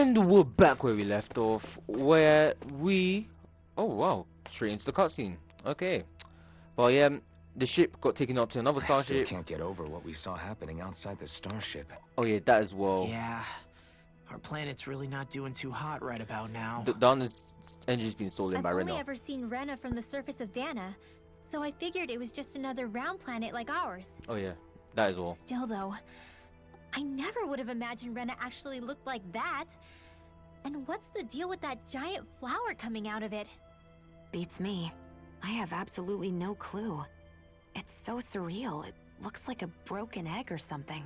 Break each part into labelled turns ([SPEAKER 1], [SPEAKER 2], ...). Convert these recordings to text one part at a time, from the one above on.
[SPEAKER 1] And we're back where we left off, where we... Oh wow, straight into the cutscene. Okay. Well, yeah, the ship got taken up to another
[SPEAKER 2] I still
[SPEAKER 1] starship.
[SPEAKER 2] can't get over what we saw happening outside the starship.
[SPEAKER 1] Oh yeah, that as well.
[SPEAKER 3] Yeah, our planet's really not doing too hot right about now.
[SPEAKER 1] The Donna's engine's been stolen by
[SPEAKER 4] I've
[SPEAKER 1] Rena.
[SPEAKER 4] only ever seen Rena from the surface of Dana, so I figured it was just another round planet like ours.
[SPEAKER 1] Oh yeah, that as well.
[SPEAKER 4] Still though, I never would have imagined Rena actually looked like that. And what's the deal with that giant flower coming out of it?
[SPEAKER 5] Beats me. I have absolutely no clue. It's so surreal. It looks like a broken egg or something.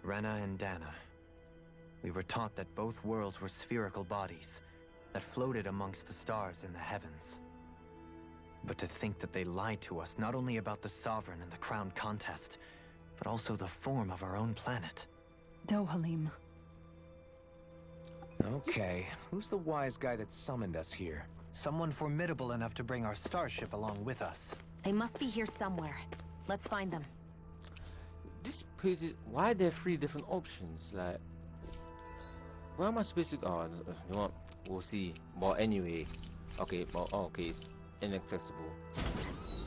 [SPEAKER 6] Rena and Dana. We were taught that both worlds were spherical bodies that floated amongst the stars in the heavens. But to think that they lied to us not only about the Sovereign and the Crown contest, but also the form of our own planet.
[SPEAKER 7] Dohalim.
[SPEAKER 2] Okay, who's the wise guy that summoned us here?
[SPEAKER 6] Someone formidable enough to bring our starship along with us.
[SPEAKER 5] They must be here somewhere. Let's find them.
[SPEAKER 1] This poses... Why are there three different options? Like... Where am I supposed to... Oh, you know what? We'll see. Well, anyway. Okay, well, okay, it's inaccessible.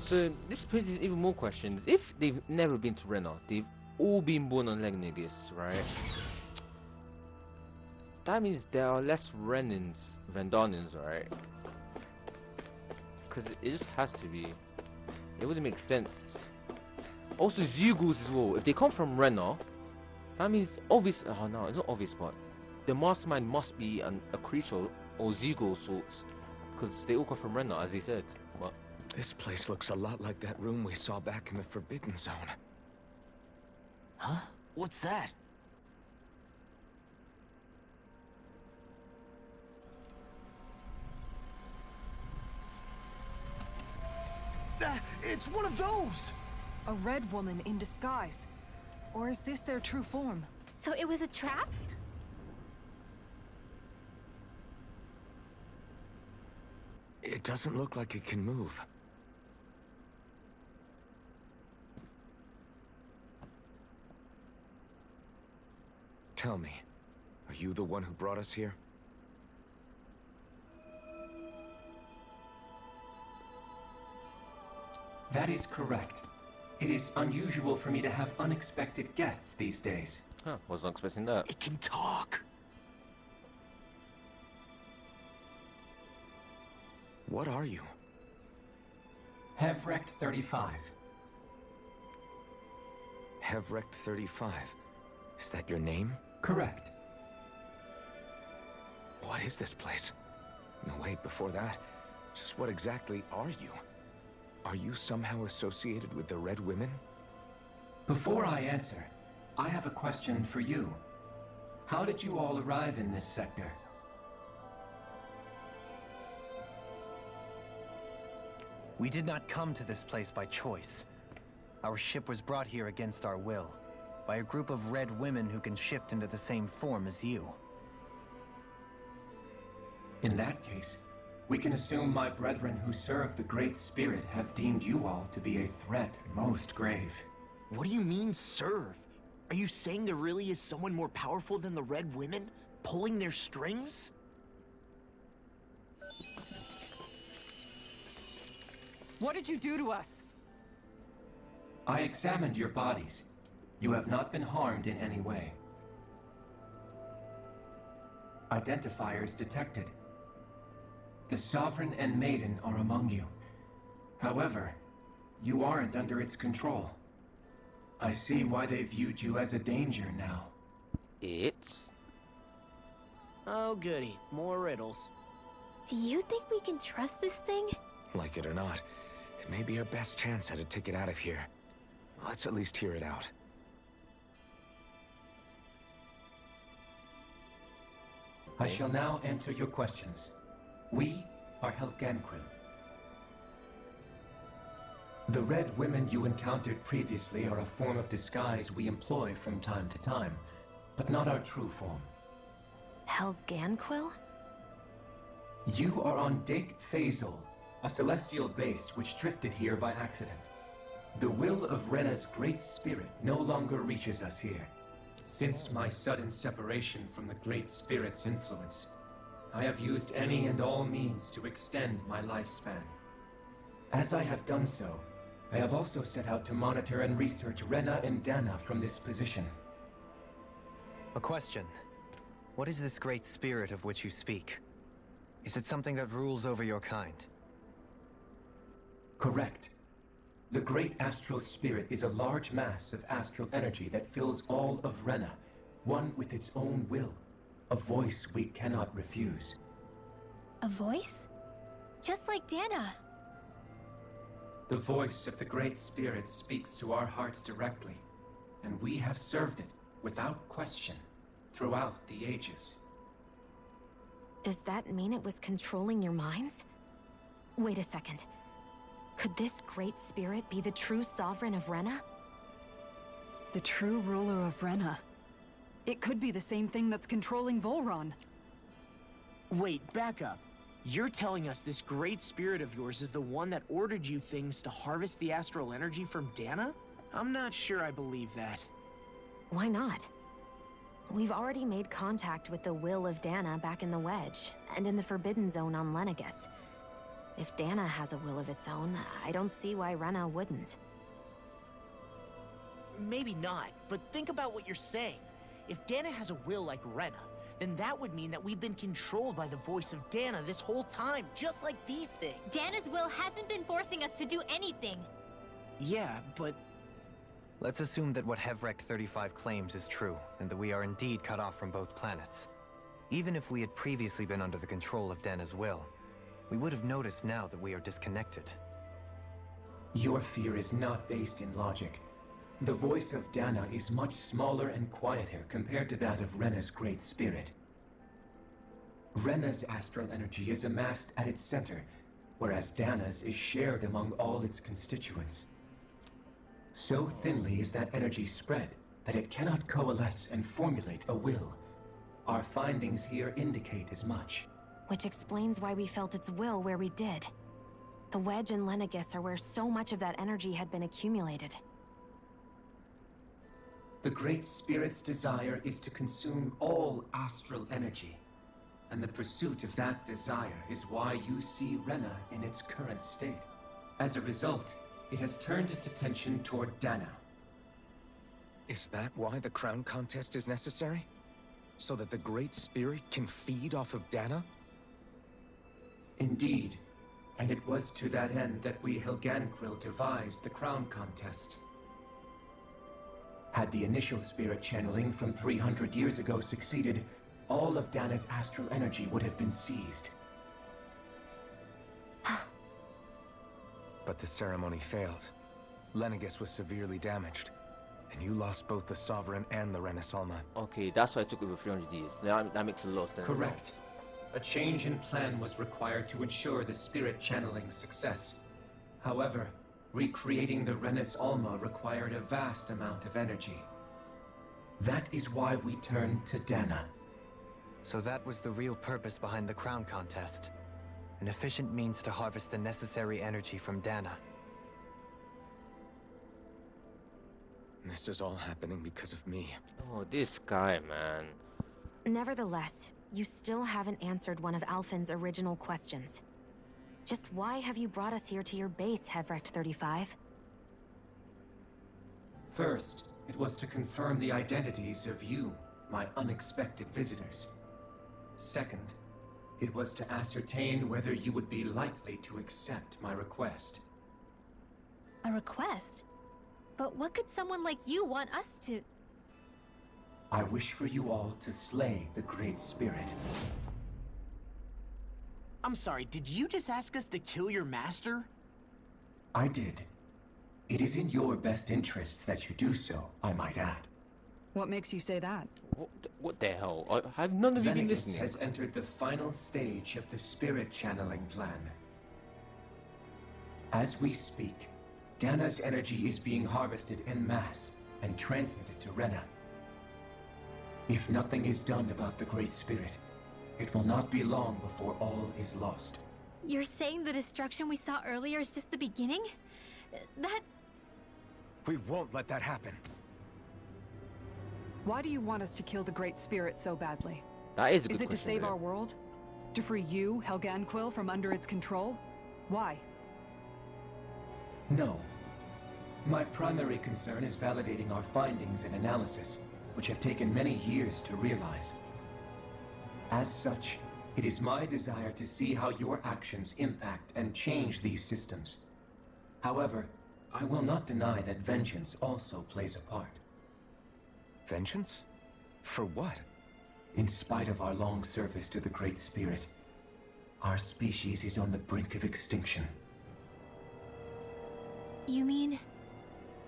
[SPEAKER 1] So, this poses even more questions. If they've never been to Rena, they've all been born on Legnigus, right? That means there are less Renans than Donans, right? Because it just has to be. It wouldn't make sense. Also, Zeugles as well. If they come from Rena, that means obvious. Oh no, it's not obvious, but the mastermind must be a creature or Zeugles sorts, because they all come from Rena, as they said. But
[SPEAKER 2] This place looks a lot like that room we saw back in the Forbidden Zone.
[SPEAKER 3] Huh? What's that? It's one of those!
[SPEAKER 7] A red woman in disguise. Or is this their true form?
[SPEAKER 4] So it was a trap?
[SPEAKER 2] It doesn't look like it can move. Tell me, are you the one who brought us here?
[SPEAKER 8] That is correct. It is unusual for me to have unexpected guests these days.
[SPEAKER 1] huh, wasn't expecting that.
[SPEAKER 3] It can talk.
[SPEAKER 2] What are you?
[SPEAKER 8] Hevrect 35.
[SPEAKER 2] Hevrect 35. Is that your name?
[SPEAKER 8] Correct.
[SPEAKER 2] What is this place? No, wait, before that, just what exactly are you? Are you somehow associated with the Red Women?
[SPEAKER 8] Before I answer, I have a question for you. How did you all arrive in this sector?
[SPEAKER 6] We did not come to this place by choice. Our ship was brought here against our will, by a group of red women who can shift into the same form as you.
[SPEAKER 8] In that case, we can assume my brethren who serve the Great Spirit have deemed you all to be a threat most grave.
[SPEAKER 3] What do you mean, serve? Are you saying there really is someone more powerful than the Red Women, pulling their strings?
[SPEAKER 7] What did you do to us?
[SPEAKER 8] I examined your bodies. You have not been harmed in any way. Identifiers detected. The Sovereign and Maiden are among you. However, you aren't under its control. I see why they viewed you as a danger now.
[SPEAKER 1] It's...
[SPEAKER 3] Oh goody, more riddles.
[SPEAKER 4] Do you think we can trust this thing?
[SPEAKER 2] Like it or not, it may be our best chance at a ticket out of here. Let's at least hear it out.
[SPEAKER 8] I shall now answer your questions. We are Helganquil. The red women you encountered previously are a form of disguise we employ from time to time, but not our true form.
[SPEAKER 5] Helganquil?
[SPEAKER 8] You are on Dake Phasal, a celestial base which drifted here by accident. The will of Rena's great spirit no longer reaches us here. Since my sudden separation from the Great Spirit's influence, I have used any and all means to extend my lifespan. As I have done so, I have also set out to monitor and research Rena and Dana from this position.
[SPEAKER 6] A question. What is this Great Spirit of which you speak? Is it something that rules over your kind?
[SPEAKER 8] Correct. The Great Astral Spirit is a large mass of astral energy that fills all of Rena, one with its own will, a voice we cannot refuse.
[SPEAKER 4] A voice? Just like Dana.
[SPEAKER 8] The voice of the Great Spirit speaks to our hearts directly, and we have served it without question throughout the ages.
[SPEAKER 5] Does that mean it was controlling your minds? Wait a second. Could this Great Spirit be the true sovereign of Rena?
[SPEAKER 7] The true ruler of Rena. It could be the same thing that's controlling Volron.
[SPEAKER 3] Wait, back up. You're telling us this great spirit of yours is the one that ordered you things to harvest the astral energy from Dana? I'm not sure I believe that.
[SPEAKER 5] Why not? We've already made contact with the will of Dana back in the Wedge, and in the Forbidden Zone on Lenegus. If Dana has a will of its own, I don't see why Rena wouldn't.
[SPEAKER 3] Maybe not, but think about what you're saying. If Dana has a will like Rena, then that would mean that we've been controlled by the voice of Dana this whole time, just like these things.
[SPEAKER 4] Dana's will hasn't been forcing us to do anything.
[SPEAKER 3] Yeah, but
[SPEAKER 6] Let's assume that what Hevrect 35 claims is true, and that we are indeed cut off from both planets. Even if we had previously been under the control of Dana's will, we would have noticed now that we are disconnected.
[SPEAKER 8] Your fear is not based in logic. The voice of Dana is much smaller and quieter compared to that of Rena's Great Spirit. Rena's astral energy is amassed at its center, whereas Dana's is shared among all its constituents. So thinly is that energy spread that it cannot coalesce and formulate a will. Our findings here indicate as much.
[SPEAKER 5] Which explains why we felt its will where we did. The Wedge and Lenegus are where so much of that energy had been accumulated.
[SPEAKER 8] The Great Spirit's desire is to consume all astral energy. And the pursuit of that desire is why you see Rena in its current state. As a result, it has turned its attention toward Dana.
[SPEAKER 2] Is that why the crown contest is necessary? So that the Great Spirit can feed off of Dana?
[SPEAKER 8] Indeed. And it was to that end that we Helganquil devised the crown contest. Had the initial spirit channeling from 300 years ago succeeded, all of Dana's astral energy would have been seized.
[SPEAKER 2] But the ceremony failed. Lenegus was severely damaged, and you lost both the Sovereign and the Renasalma.
[SPEAKER 1] Okay, that's why it took over 300 years. That makes a lot of sense.
[SPEAKER 8] Correct. A change in plan was required to ensure the spirit channeling success. However, recreating the Renis Alma required a vast amount of energy. That is why we turned to Dana.
[SPEAKER 6] So that was the real purpose behind the crown contest. An efficient means to harvest the necessary energy from Dana.
[SPEAKER 2] This is all happening because of me.
[SPEAKER 1] Oh, this guy, man.
[SPEAKER 5] Nevertheless, you still haven't answered one of Alphen's original questions. Just why have you brought us here to your base, Hevrect 35?
[SPEAKER 8] First, it was to confirm the identities of you, my unexpected visitors. Second, it was to ascertain whether you would be likely to accept my request.
[SPEAKER 4] A request? But what could someone like you want us to...
[SPEAKER 8] I wish for you all to slay the Great Spirit.
[SPEAKER 3] I'm sorry, did you just ask us to kill your master?
[SPEAKER 8] I did. It is in your best interest that you do so, I might add.
[SPEAKER 7] What makes you say that?
[SPEAKER 1] What the hell? Have none of you been
[SPEAKER 8] Lenegus
[SPEAKER 1] listening?
[SPEAKER 8] has entered the final stage of the spirit channeling plan. As we speak, Dana's energy is being harvested en masse and transmitted to Rena. If nothing is done about the Great Spirit, it will not be long before all is lost.
[SPEAKER 4] You're saying the destruction we saw earlier is just the beginning? That...
[SPEAKER 2] We won't let that happen.
[SPEAKER 7] Why do you want us to kill the Great Spirit so badly?
[SPEAKER 1] That is a good
[SPEAKER 7] Is it to
[SPEAKER 1] question,
[SPEAKER 7] save
[SPEAKER 1] really.
[SPEAKER 7] our world? To free you, Helganquil, from under its control? Why?
[SPEAKER 8] No. My primary concern is validating our findings and analysis, which have taken many years to realize. As such, it is my desire to see how your actions impact and change these systems. However, I will not deny that vengeance also plays a part.
[SPEAKER 2] Vengeance? For what?
[SPEAKER 8] In spite of our long service to the Great Spirit, our species is on the brink of extinction.
[SPEAKER 4] You mean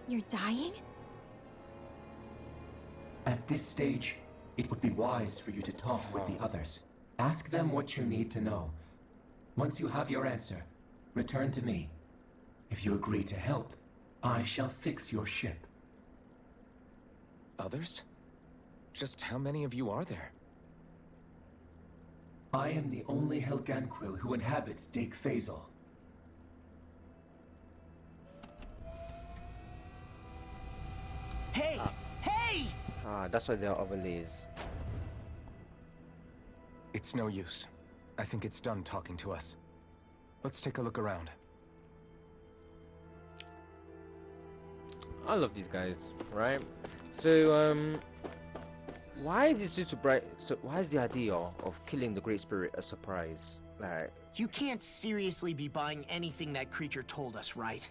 [SPEAKER 4] you're dying?
[SPEAKER 8] At this stage, it would be wise for you to talk with the others. Ask them what you need to know. Once you have your answer, return to me. If you agree to help, I shall fix your ship.
[SPEAKER 2] Others? Just how many of you are there?
[SPEAKER 8] I am the only Helganquil who inhabits Dake Phasal.
[SPEAKER 3] Hey! Hey!
[SPEAKER 1] Ah, that's why there are overlays.
[SPEAKER 2] It's no use. I think it's done talking to us. Let's take a look around.
[SPEAKER 1] I love these guys, right? So, why is it so bright? So, why is the idea of killing the Great Spirit a surprise? Like,
[SPEAKER 3] You can't seriously be buying anything that creature told us, right?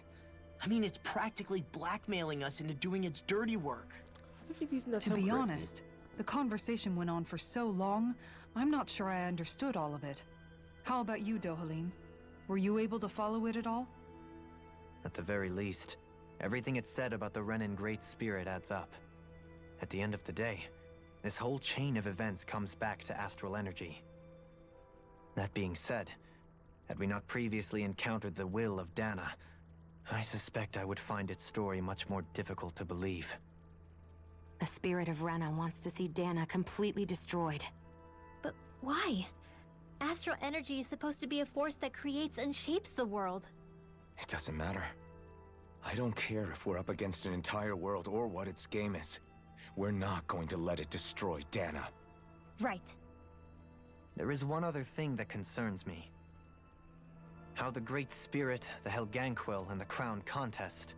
[SPEAKER 3] I mean, it's practically blackmailing us into doing its dirty work.
[SPEAKER 1] I don't think he's in that
[SPEAKER 7] To be
[SPEAKER 1] temperate.
[SPEAKER 7] honest, the conversation went on for so long, I'm not sure I understood all of it. How about you, Dohalim? Were you able to follow it at all?
[SPEAKER 6] At the very least, everything it said about the Renan Great Spirit adds up. At the end of the day, this whole chain of events comes back to astral energy. That being said, had we not previously encountered the will of Dana, I suspect I would find its story much more difficult to believe.
[SPEAKER 5] The spirit of Rena wants to see Dana completely destroyed.
[SPEAKER 4] But why? Astral energy is supposed to be a force that creates and shapes the world.
[SPEAKER 2] It doesn't matter. I don't care if we're up against an entire world or what its game is. We're not going to let it destroy Dana.
[SPEAKER 4] Right.
[SPEAKER 6] There is one other thing that concerns me. How the Great Spirit, the Helganquil, and the Crown Contest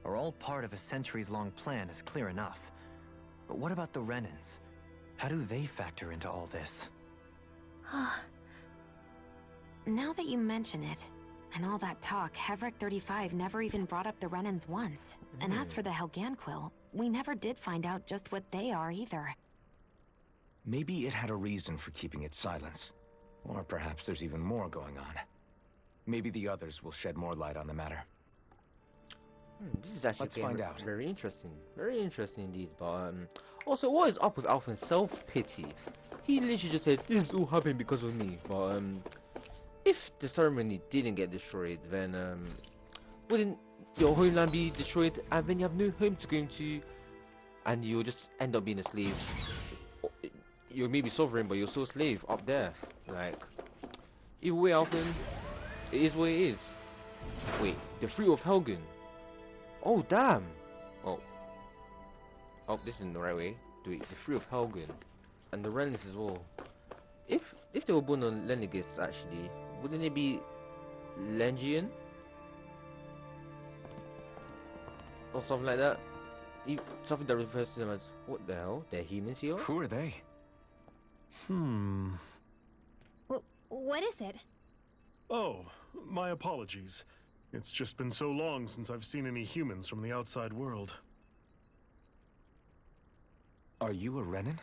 [SPEAKER 6] are all part of a centuries-long plan is clear enough. But what about the Renans? How do they factor into all this?
[SPEAKER 5] Now that you mention it, and all that talk, Hevric 35 never even brought up the Renans once. And as for the Helganquil, we never did find out just what they are either.
[SPEAKER 2] Maybe it had a reason for keeping its silence. Or perhaps there's even more going on. Maybe the others will shed more light on the matter.
[SPEAKER 1] This is actually
[SPEAKER 2] Let's find out.
[SPEAKER 1] very interesting. Very interesting indeed. But also, what is up with Alphen's self-pity? He literally just said, "This is all happening because of me." But if the ceremony didn't get destroyed, then wouldn't your homeland be destroyed, and then you have no home to go into, and you'll just end up being a slave? You're maybe sovereign, but you're still a slave up there. Like, either way, Alphen, it is what it is. Wait, the fruit of Helgen. Oh damn! Oh, this isn't the right way. Do it. The fruit of Helgen, and the Renans as well. If they were born on Lenegis, actually, wouldn't it be Lengian or something like that? Something that refers to them as what the hell? They're humans here.
[SPEAKER 2] Who are they?
[SPEAKER 4] What is it?
[SPEAKER 9] Oh, my apologies. It's just been so long since I've seen any humans from the outside world.
[SPEAKER 2] Are you a Renan?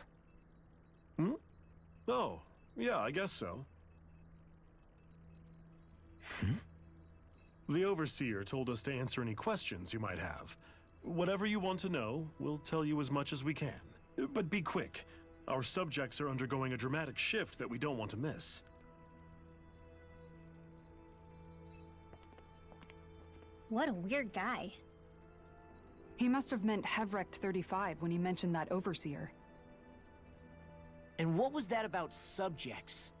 [SPEAKER 9] Oh, yeah, I guess so. The Overseer told us to answer any questions you might have. Whatever you want to know, we'll tell you as much as we can. But be quick. Our subjects are undergoing a dramatic shift that we don't want to miss.
[SPEAKER 4] What a weird guy.
[SPEAKER 7] He must have meant Hevric 35 when he mentioned that Overseer.
[SPEAKER 3] And what was that about subjects?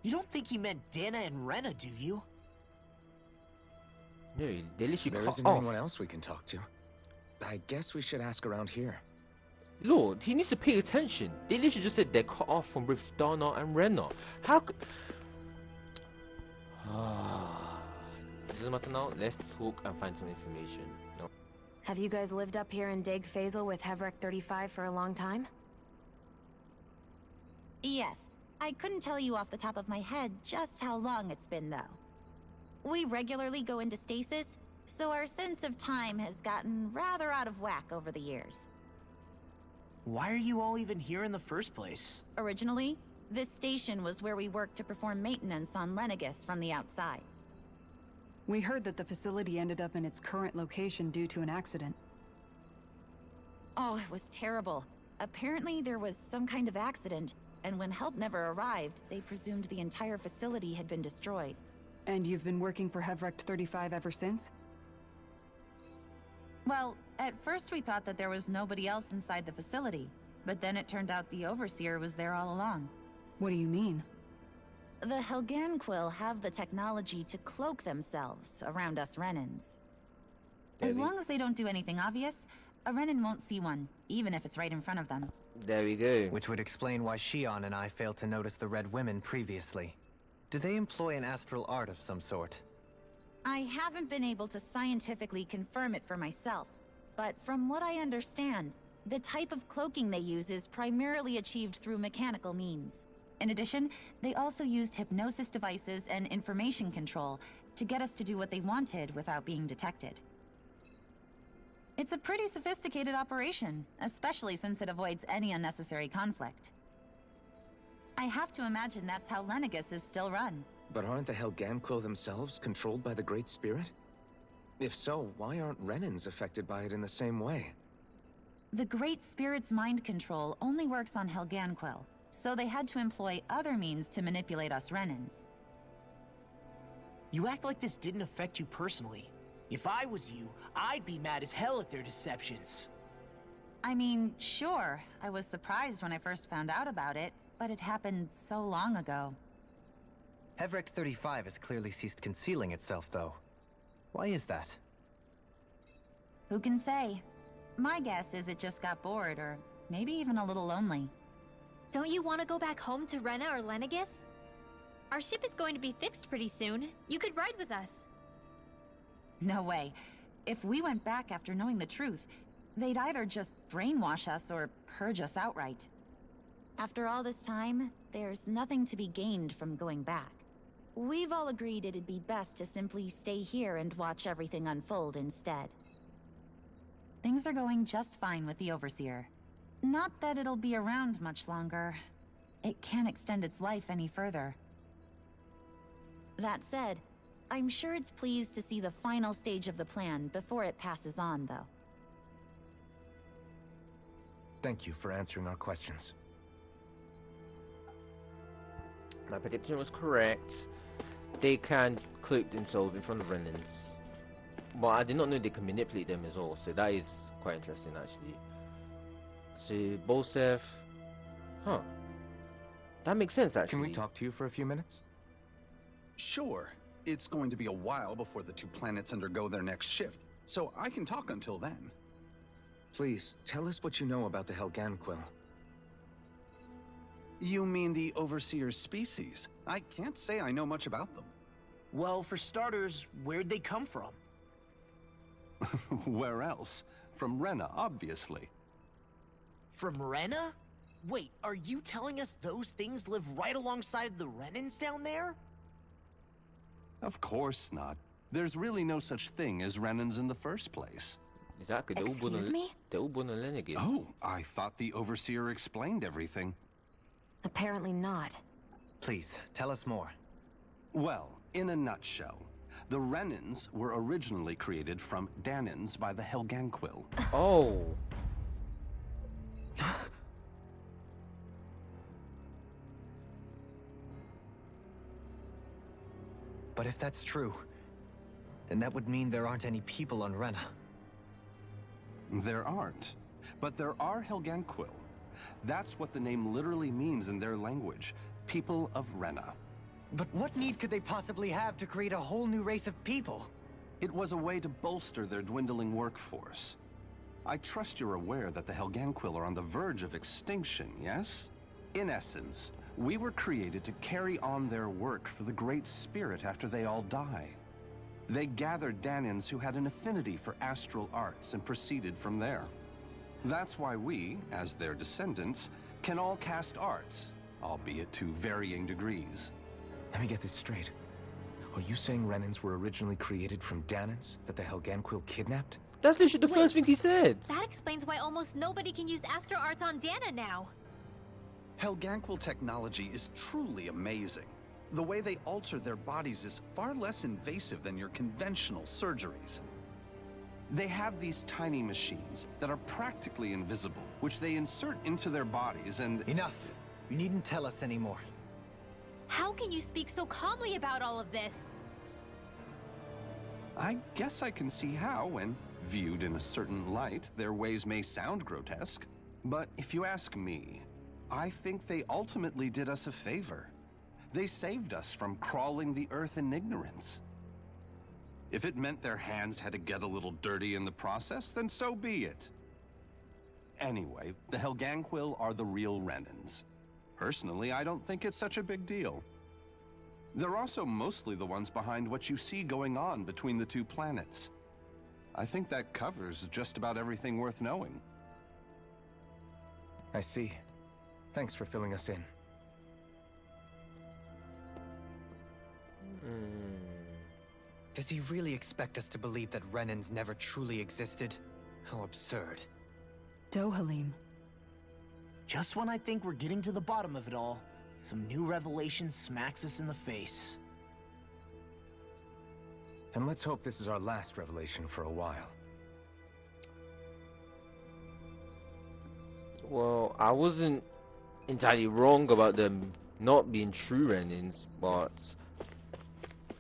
[SPEAKER 3] You don't think he meant Dana and Rena, do you?
[SPEAKER 1] No, they literally
[SPEAKER 2] There
[SPEAKER 1] cut
[SPEAKER 2] isn't
[SPEAKER 1] off.
[SPEAKER 2] anyone else we can talk to. I guess we should ask around here.
[SPEAKER 1] Lord, he needs to pay attention. They literally just said they're cut off from both Dana and Rena. How could... Doesn't matter now. Let's talk and find some information. No.
[SPEAKER 5] Have you guys lived up here in Daeg Faisal with Hevrek 35 for a long time?
[SPEAKER 10] Yes. I couldn't tell you off the top of my head just how long it's been, though. We regularly go into stasis, so our sense of time has gotten rather out of whack over the years.
[SPEAKER 3] Why are you all even here in the first place?
[SPEAKER 10] Originally, this station was where we worked to perform maintenance on Lenegis from the outside.
[SPEAKER 7] We heard that the facility ended up in its current location due to an accident.
[SPEAKER 10] Oh, it was terrible. Apparently there was some kind of accident, and when help never arrived, they presumed the entire facility had been destroyed.
[SPEAKER 7] And you've been working for Hevrek 35 ever since?
[SPEAKER 10] Well, at first we thought that there was nobody else inside the facility, but then it turned out the Overseer was there all along.
[SPEAKER 7] What do you mean?
[SPEAKER 10] The Helganquil have the technology to cloak themselves around us Renans. As long as they don't do anything obvious, a Renan won't see one, even if it's right in front of them.
[SPEAKER 1] There we go.
[SPEAKER 6] Which would explain why Shion and I failed to notice the Red Women previously. Do they employ an astral art of some sort?
[SPEAKER 10] I haven't been able to scientifically confirm it for myself, but from what I understand, the type of cloaking they use is primarily achieved through mechanical means. In addition, they also used hypnosis devices and information control to get us to do what they wanted without being detected. It's a pretty sophisticated operation, especially since it avoids any unnecessary conflict. I have to imagine that's how Lenegis is still run.
[SPEAKER 2] But aren't the Helganquil themselves controlled by the Great Spirit? If so, why aren't Renans affected by it in the same way?
[SPEAKER 10] The Great Spirit's mind control only works on Helganquil, so they had to employ other means to manipulate us Renans.
[SPEAKER 3] You act like this didn't affect you personally. If I was you, I'd be mad as hell at their deceptions.
[SPEAKER 10] I mean, sure, I was surprised when I first found out about it, but it happened so long ago.
[SPEAKER 6] Hevrek 35 has clearly ceased concealing itself, though. Why is that?
[SPEAKER 10] Who can say? My guess is it just got bored, or maybe even a little lonely.
[SPEAKER 4] Don't you want to go back home to Rena or Lenegis? Our ship is going to be fixed pretty soon. You could ride with us.
[SPEAKER 10] No way. If we went back after knowing the truth, they'd either just brainwash us or purge us outright. After all this time, there's nothing to be gained from going back. We've all agreed it'd be best to simply stay here and watch everything unfold instead. Things are going just fine with the Overseer. Not that it'll be around much longer. It can't extend its life any further. That said, I'm sure it's pleased to see the final stage of the plan before it passes on, though.
[SPEAKER 2] Thank you for answering our questions.
[SPEAKER 1] My prediction was correct. They can cloak themselves in front of Renans. But I did not know they can manipulate them as well, so that is quite interesting actually. So, Bolseth... Huh. That makes sense actually.
[SPEAKER 2] Can we talk to you for a few minutes?
[SPEAKER 11] Sure. It's going to be a while before the two planets undergo their next shift, so I can talk until then.
[SPEAKER 2] Please, tell us what you know about the Helganquil.
[SPEAKER 11] You mean the Overseer's species? I can't say I know much about them.
[SPEAKER 3] Well, for starters, where'd they come from?
[SPEAKER 11] Where else? From Rena, obviously.
[SPEAKER 3] From Rena? Wait, are you telling us those things live right alongside the Renans down there?
[SPEAKER 11] Of course not. There's really no such thing as Renans in the first place.
[SPEAKER 1] Exactly.
[SPEAKER 5] Excuse me?
[SPEAKER 1] They're all born on Lenegis.
[SPEAKER 11] Oh, I thought the Overseer explained everything.
[SPEAKER 5] Apparently not.
[SPEAKER 6] Please, tell us more.
[SPEAKER 11] Well, in a nutshell, the Renans were originally created from Danans by the Helganquil.
[SPEAKER 1] Oh.
[SPEAKER 6] But if that's true, then that would mean there aren't any people on Rena.
[SPEAKER 11] There aren't, but there are Helganquil. That's what the name literally means in their language, people of Rena.
[SPEAKER 6] But what need could they possibly have to create a whole new race of people?
[SPEAKER 11] It was a way to bolster their dwindling workforce. I trust you're aware that the Helganquil are on the verge of extinction, yes? In essence, we were created to carry on their work for the Great Spirit after they all die. They gathered Dahnans who had an affinity for astral arts and proceeded from there. That's why we, as their descendants, can all cast arts, albeit to varying degrees.
[SPEAKER 2] Let me get this straight. Are you saying Renans were originally created from Dahnans that the Helganquil kidnapped?
[SPEAKER 1] That's literally the first thing he said.
[SPEAKER 4] That explains why almost nobody can use astral arts on Dana now.
[SPEAKER 12] Helganquil technology is truly amazing. The way they alter their bodies is far less invasive than your conventional surgeries.
[SPEAKER 11] They have these tiny machines that are practically invisible, which they insert into their bodies and—
[SPEAKER 6] Enough! You needn't tell us anymore.
[SPEAKER 4] How can you speak so calmly about all of this?
[SPEAKER 11] I guess I can see how, when viewed in a certain light, their ways may sound grotesque. But if you ask me, I think they ultimately did us a favor. They saved us from crawling the earth in ignorance. If it meant their hands had to get a little dirty in the process, then so be it. Anyway, the Helganquil are the real Renans. Personally, I don't think it's such a big deal. They're also mostly the ones behind what you see going on between the two planets. I think that covers just about everything worth knowing.
[SPEAKER 2] I see. Thanks for filling us in.
[SPEAKER 6] Does he really expect us to believe that Renans never truly existed? How absurd.
[SPEAKER 7] Dohalim.
[SPEAKER 3] Just when I think we're getting to the bottom of it all, some new revelation smacks us in the face.
[SPEAKER 2] Then let's hope this is our last revelation for a while.
[SPEAKER 1] Well, I wasn't entirely wrong about them not being true Renans, but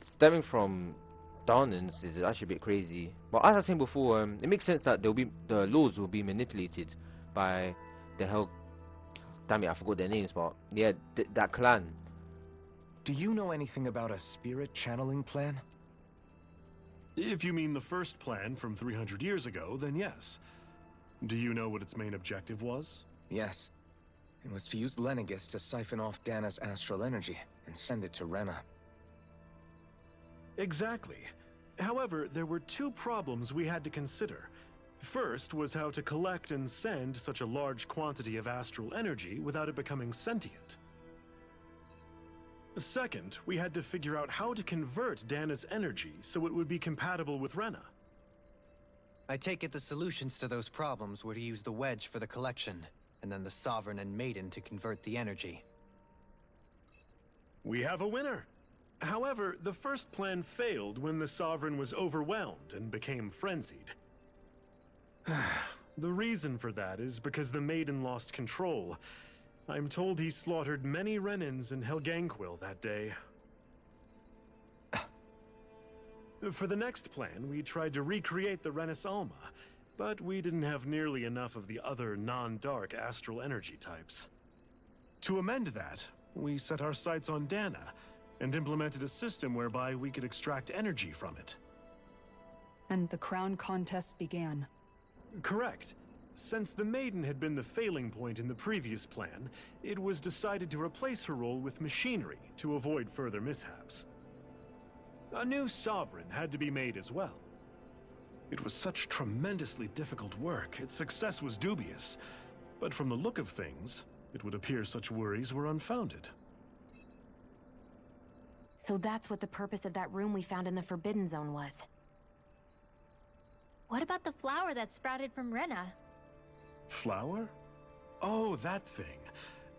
[SPEAKER 1] stemming from Dahnans is actually a bit crazy. But as I was saying before, it makes sense that the laws will be manipulated by the Hell. Damn it, I forgot their names, but yeah, that clan.
[SPEAKER 2] Do you know anything about a spirit channeling plan?
[SPEAKER 9] If you mean the first plan from 300 years ago, then yes. Do you know what its main objective was?
[SPEAKER 2] Yes. It was to use Lenegis to siphon off Dana's astral energy and send it to Rena.
[SPEAKER 9] Exactly. However, there were two problems we had to consider. First was how to collect and send such a large quantity of astral energy without it becoming sentient. Second, we had to figure out how to convert Dana's energy so it would be compatible with Rena.
[SPEAKER 6] I take it the solutions to those problems were to use the wedge for the collection, and then the Sovereign and Maiden to convert the energy.
[SPEAKER 9] We have a winner! However, the first plan failed when the Sovereign was overwhelmed and became frenzied. The reason for that is because the Maiden lost control. I'm told he slaughtered many Renans in Helganquil that day. For the next plan, we tried to recreate the Renis Alma, but we didn't have nearly enough of the other non-dark astral energy types. To amend that, we set our sights on Dana, and implemented a system whereby we could extract energy from it.
[SPEAKER 7] And the crown contest began.
[SPEAKER 9] Correct. Since the Maiden had been the failing point in the previous plan, it was decided to replace her role with machinery to avoid further mishaps. A new Sovereign had to be made as well. It was such tremendously difficult work, its success was dubious. But from the look of things, it would appear such worries were unfounded.
[SPEAKER 5] So that's what the purpose of that room we found in the Forbidden Zone was.
[SPEAKER 4] What about the flower that sprouted from Rena?
[SPEAKER 9] Flower? Oh, that thing.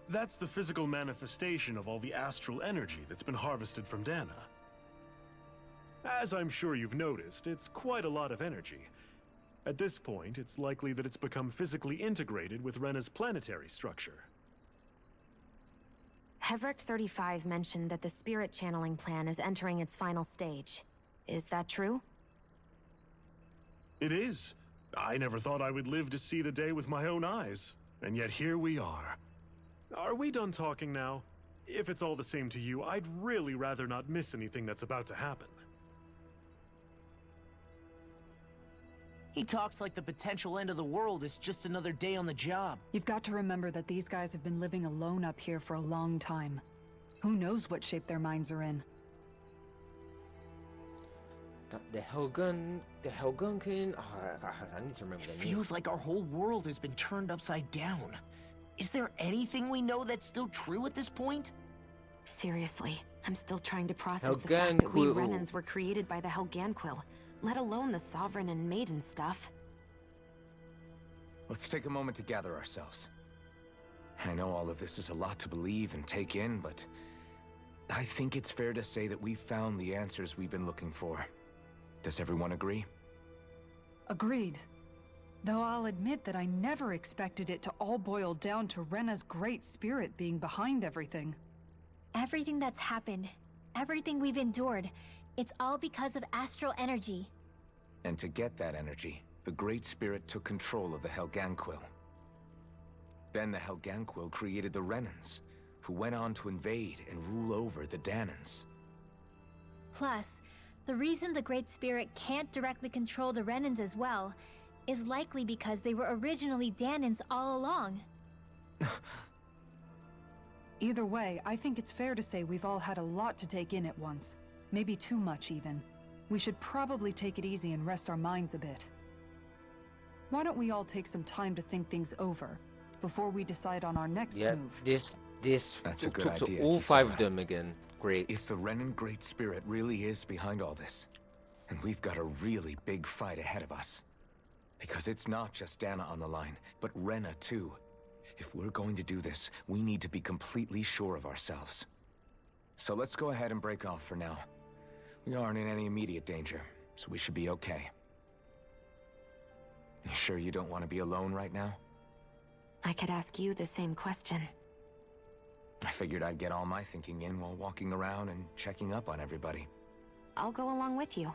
[SPEAKER 9] That's the physical manifestation of all the astral energy that's been harvested from Dana. As I'm sure you've noticed, it's quite a lot of energy. At this point, it's likely that it's become physically integrated with Rena's planetary structure.
[SPEAKER 5] Hevrecht 35 mentioned that the spirit channeling plan is entering its final stage. Is that true?
[SPEAKER 9] It is. I never thought I would live to see the day with my own eyes. And yet here we are. Are we done talking now? If it's all the same to you, I'd really rather not miss anything that's about to happen.
[SPEAKER 3] He talks like the potential end of the world is just another day on the job.
[SPEAKER 7] You've got to remember that these guys have been living alone up here for a long time. Who knows what shape their minds are in?
[SPEAKER 1] The Helgunkin. Oh, I need to remember
[SPEAKER 3] It
[SPEAKER 1] their name.
[SPEAKER 3] feels like our whole world has been turned upside down. Is there anything we know that's still true at this point?
[SPEAKER 5] Seriously, I'm still trying to process the fact that we Renans were created by the Helganquil, let alone the Sovereign and Maiden stuff.
[SPEAKER 2] Let's take a moment to gather ourselves. I know all of this is a lot to believe and take in, but I think it's fair to say that we've found the answers we've been looking for. Does everyone agree?
[SPEAKER 7] Agreed. Though I'll admit that I never expected it to all boil down to Rena's great spirit being behind everything.
[SPEAKER 4] Everything that's happened, everything we've endured, it's all because of astral energy.
[SPEAKER 2] And to get that energy, the Great Spirit took control of the Helganquil. Then the Helganquil created the Renans, who went on to invade and rule over the Danans.
[SPEAKER 4] Plus, the reason the Great Spirit can't directly control the Renans as well is likely because they were originally Danans all along.
[SPEAKER 7] Either way, I think it's fair to say we've all had a lot to take in at once. Maybe too much, even. We should probably take it easy and rest our minds a bit. Why don't we all take some time to think things over before we decide on our next move?
[SPEAKER 2] That's a good
[SPEAKER 1] talk
[SPEAKER 2] idea,
[SPEAKER 1] to all
[SPEAKER 2] Kisara.
[SPEAKER 1] 5 of them again. Great.
[SPEAKER 2] If the Renan Great Spirit really is behind all this, and we've got a really big fight ahead of us. Because it's not just Dana on the line, but Rena too. If we're going to do this, we need to be completely sure of ourselves. So let's go ahead and break off for now. We aren't in any immediate danger, so we should be okay. You sure you don't want to be alone right now?
[SPEAKER 5] I could ask you the same question.
[SPEAKER 2] I figured I'd get all my thinking in while walking around and checking up on everybody.
[SPEAKER 5] I'll go along with you.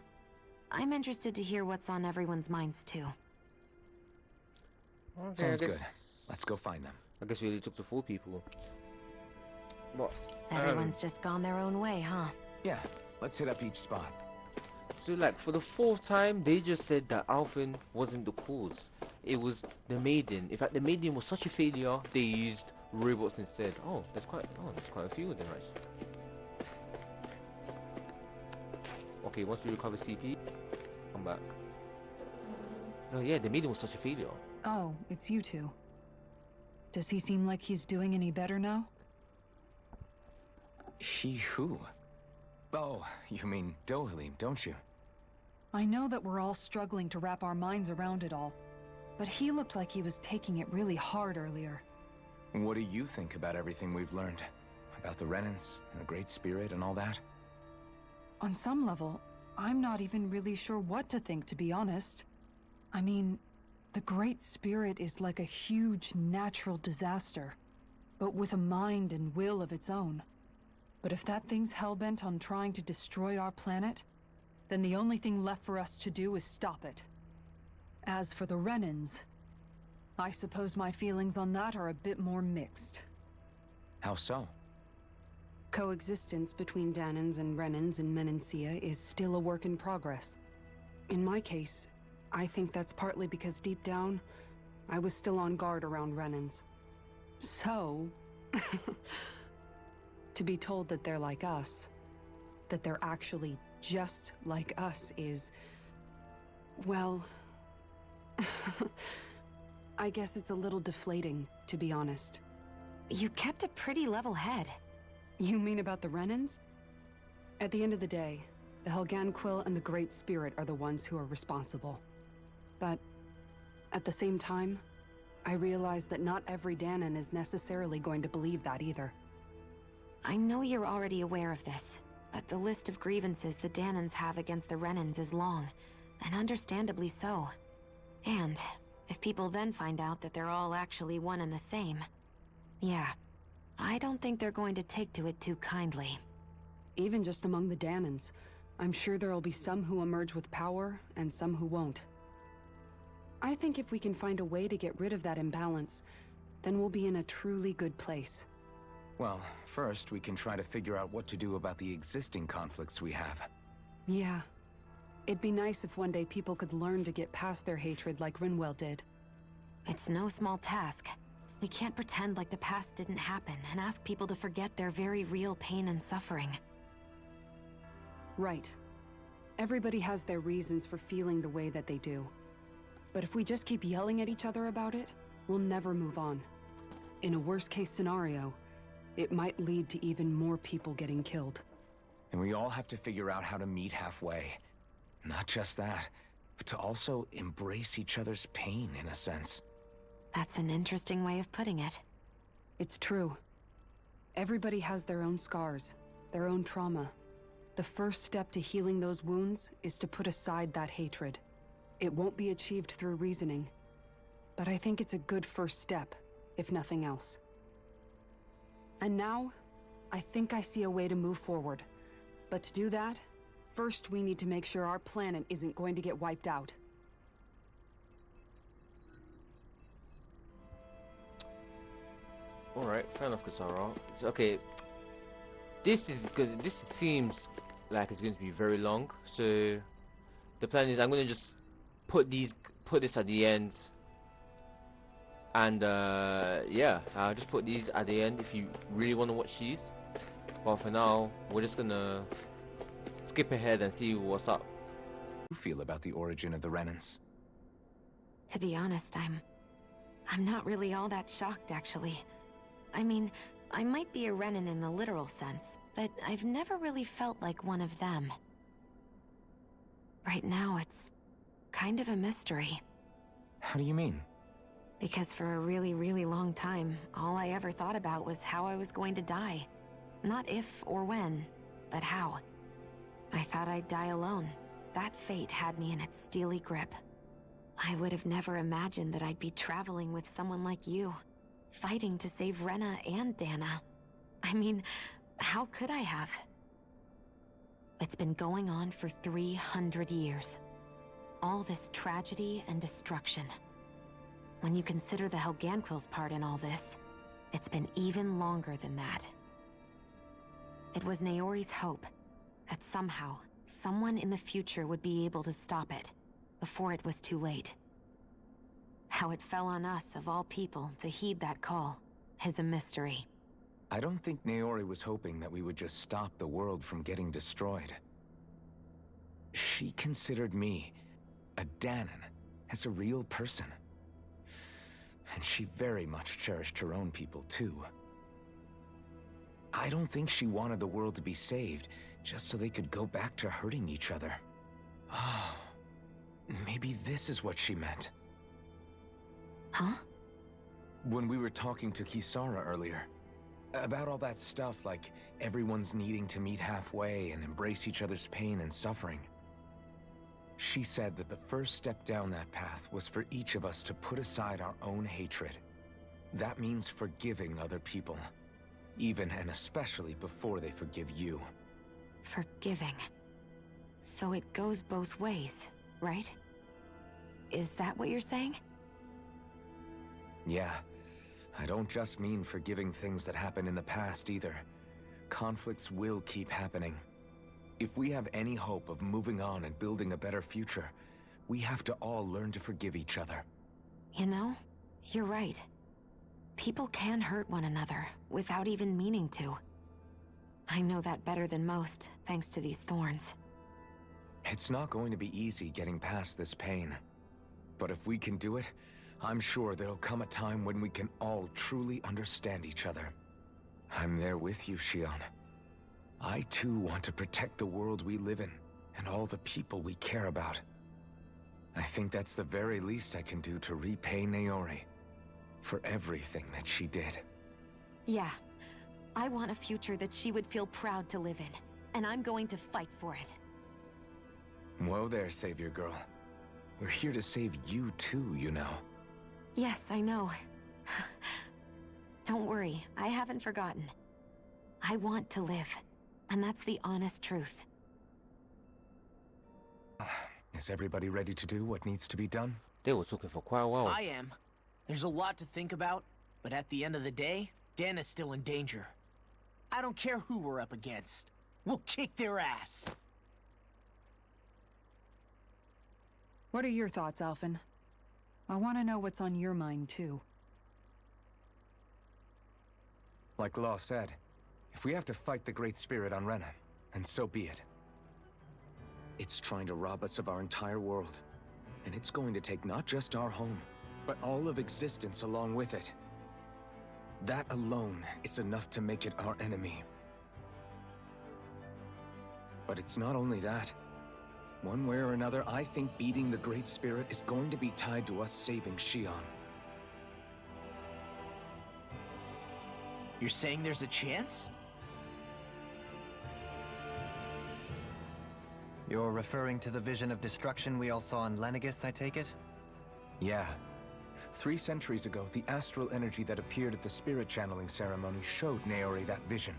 [SPEAKER 5] I'm interested to hear what's on everyone's minds too.
[SPEAKER 1] Okay,
[SPEAKER 2] Sounds good. Let's go find them.
[SPEAKER 1] I guess we only took the 4 people. But
[SPEAKER 5] Everyone's just gone their own way, huh?
[SPEAKER 2] Yeah, let's hit up each spot.
[SPEAKER 1] so like for the 4th time, they just said that Alphen wasn't the cause. It was the Maiden. In fact, the Maiden was such a failure, they used robots instead. Oh, there's quite a few of them actually. Okay, once we recover CP, come back. No, yeah, the Maiden was such a failure.
[SPEAKER 7] Oh, it's you two. Does he seem like he's doing any better now?
[SPEAKER 2] He who? Oh, you mean Dohalim, don't you?
[SPEAKER 7] I know that we're all struggling to wrap our minds around it all, but he looked like he was taking it really hard earlier.
[SPEAKER 2] What do you think about everything we've learned? About the Renans and the Great Spirit and all that?
[SPEAKER 7] On some level, I'm not even really sure what to think, to be honest. I mean, the Great Spirit is like a huge natural disaster, but with a mind and will of its own. But if that thing's hellbent on trying to destroy our planet, then the only thing left for us to do is stop it. As for the Renans, I suppose my feelings on that are a bit more mixed.
[SPEAKER 2] How so?
[SPEAKER 13] Coexistence between Danans and Renans in Menancia is still a work in progress. In my case, I think that's partly because deep down, I was still on guard around Renans. So, to be told that they're like us, that they're actually just like us is, well, I guess it's a little deflating, to be honest.
[SPEAKER 5] You kept a pretty level head.
[SPEAKER 13] You mean about the Renans? At the end of the day, the Helganquil and the Great Spirit are the ones who are responsible. But at the same time, I realize that not every Danan is necessarily going to believe that either.
[SPEAKER 5] I know you're already aware of this, but the list of grievances the Danans have against the Renans is long, and understandably so. And if people then find out that they're all actually one and the same, yeah, I don't think they're going to take to it too kindly.
[SPEAKER 13] Even just among the Danans, I'm sure there'll be some who emerge with power and some who won't. I think if we can find a way to get rid of that imbalance, then we'll be in a truly good place.
[SPEAKER 2] Well, first we can try to figure out what to do about the existing conflicts we have.
[SPEAKER 13] Yeah. It'd be nice if one day people could learn to get past their hatred like Rinwell did.
[SPEAKER 5] It's no small task. We can't pretend like the past didn't happen and ask people to forget their very real pain and suffering.
[SPEAKER 13] Right. Everybody has their reasons for feeling the way that they do. But if we just keep yelling at each other about it, we'll never move on. In a worst-case scenario, it might lead to even more people getting killed.
[SPEAKER 2] And we all have to figure out how to meet halfway. Not just that, but to also embrace each other's pain, in a sense.
[SPEAKER 5] That's an interesting way of putting it.
[SPEAKER 13] It's true. Everybody has their own scars, their own trauma. The first step to healing those wounds is to put aside that hatred. It won't be achieved through reasoning, but I think it's a good first step, if nothing else. And now, I think I see a way to move forward. But to do that, first we need to make sure our planet isn't going to get wiped out.
[SPEAKER 1] Alright, fair enough, Kisara. Okay, this seems like it's going to be very long, so the plan is I'm going to just put this at the end, and yeah, I'll just put these at the end if you really want to watch these, but for now we're just gonna skip ahead and see what's up.
[SPEAKER 2] How do you feel about the origin of the Renans?
[SPEAKER 5] To be honest, I'm not really all that shocked, actually. I mean, I might be a Renan in the literal sense, but I've never really felt like one of them. Right now, it's kind of a mystery.
[SPEAKER 2] How do you mean?
[SPEAKER 5] Because for a really, really long time, all I ever thought about was how I was going to die. Not if or when, but how. I thought I'd die alone. That fate had me in its steely grip. I would have never imagined that I'd be traveling with someone like you, fighting to save Rena and Dana. I mean, how could I have? It's been going on for 300 years. All this tragedy and destruction. When you consider the Helganquil's part in all this, it's been even longer than that. It was Naori's hope that somehow, someone in the future would be able to stop it, before it was too late. How it fell on us, of all people, to heed that call, is a mystery.
[SPEAKER 2] I don't think Naori was hoping that we would just stop the world from getting destroyed. She considered me, a Danan, as a real person. And she very much cherished her own people, too. I don't think she wanted the world to be saved, just so they could go back to hurting each other. Oh, maybe this is what she meant.
[SPEAKER 5] Huh?
[SPEAKER 2] When we were talking to Kisara earlier, about all that stuff like everyone's needing to meet halfway and embrace each other's pain and suffering. She said that the first step down that path was for each of us to put aside our own hatred. That means forgiving other people, even and especially before they forgive you.
[SPEAKER 5] Forgiving. So it goes both ways, right? Is that what you're saying?
[SPEAKER 2] Yeah. I don't just mean forgiving things that happened in the past either. Conflicts will keep happening. If we have any hope of moving on and building a better future, we have to all learn to forgive each other.
[SPEAKER 5] You know, you're right. People can hurt one another without even meaning to. I know that better than most, thanks to these thorns.
[SPEAKER 2] It's not going to be easy getting past this pain. But if we can do it, I'm sure there'll come a time when we can all truly understand each other. I'm there with you, Shion. I too want to protect the world we live in, and all the people we care about. I think that's the very least I can do to repay Naori for everything that she did.
[SPEAKER 5] Yeah. I want a future that she would feel proud to live in, and I'm going to fight for it.
[SPEAKER 2] Whoa there, Savior Girl. We're here to save you too, you know.
[SPEAKER 5] Yes, I know. Don't worry, I haven't forgotten. I want to live, and that's the honest truth.
[SPEAKER 2] Is everybody ready to do what needs to be done?
[SPEAKER 1] They were talking for quite a while.
[SPEAKER 3] I am. There's a lot to think about, but at the end of the day, Dana's still in danger. I don't care who we're up against. We'll kick their ass.
[SPEAKER 7] What are your thoughts, Alphen? I want to know what's on your mind, too.
[SPEAKER 2] Like Law said, if we have to fight the Great Spirit on Rena, then so be it. It's trying to rob us of our entire world. And it's going to take not just our home, but all of existence along with it. That alone is enough to make it our enemy. But it's not only that. One way or another, I think beating the Great Spirit is going to be tied to us saving Xion.
[SPEAKER 3] You're saying there's a chance?
[SPEAKER 6] You're referring to the vision of destruction we all saw in Lenegis, I take it?
[SPEAKER 2] Yeah. 3 centuries ago, the astral energy that appeared at the spirit channeling ceremony showed Naori that vision.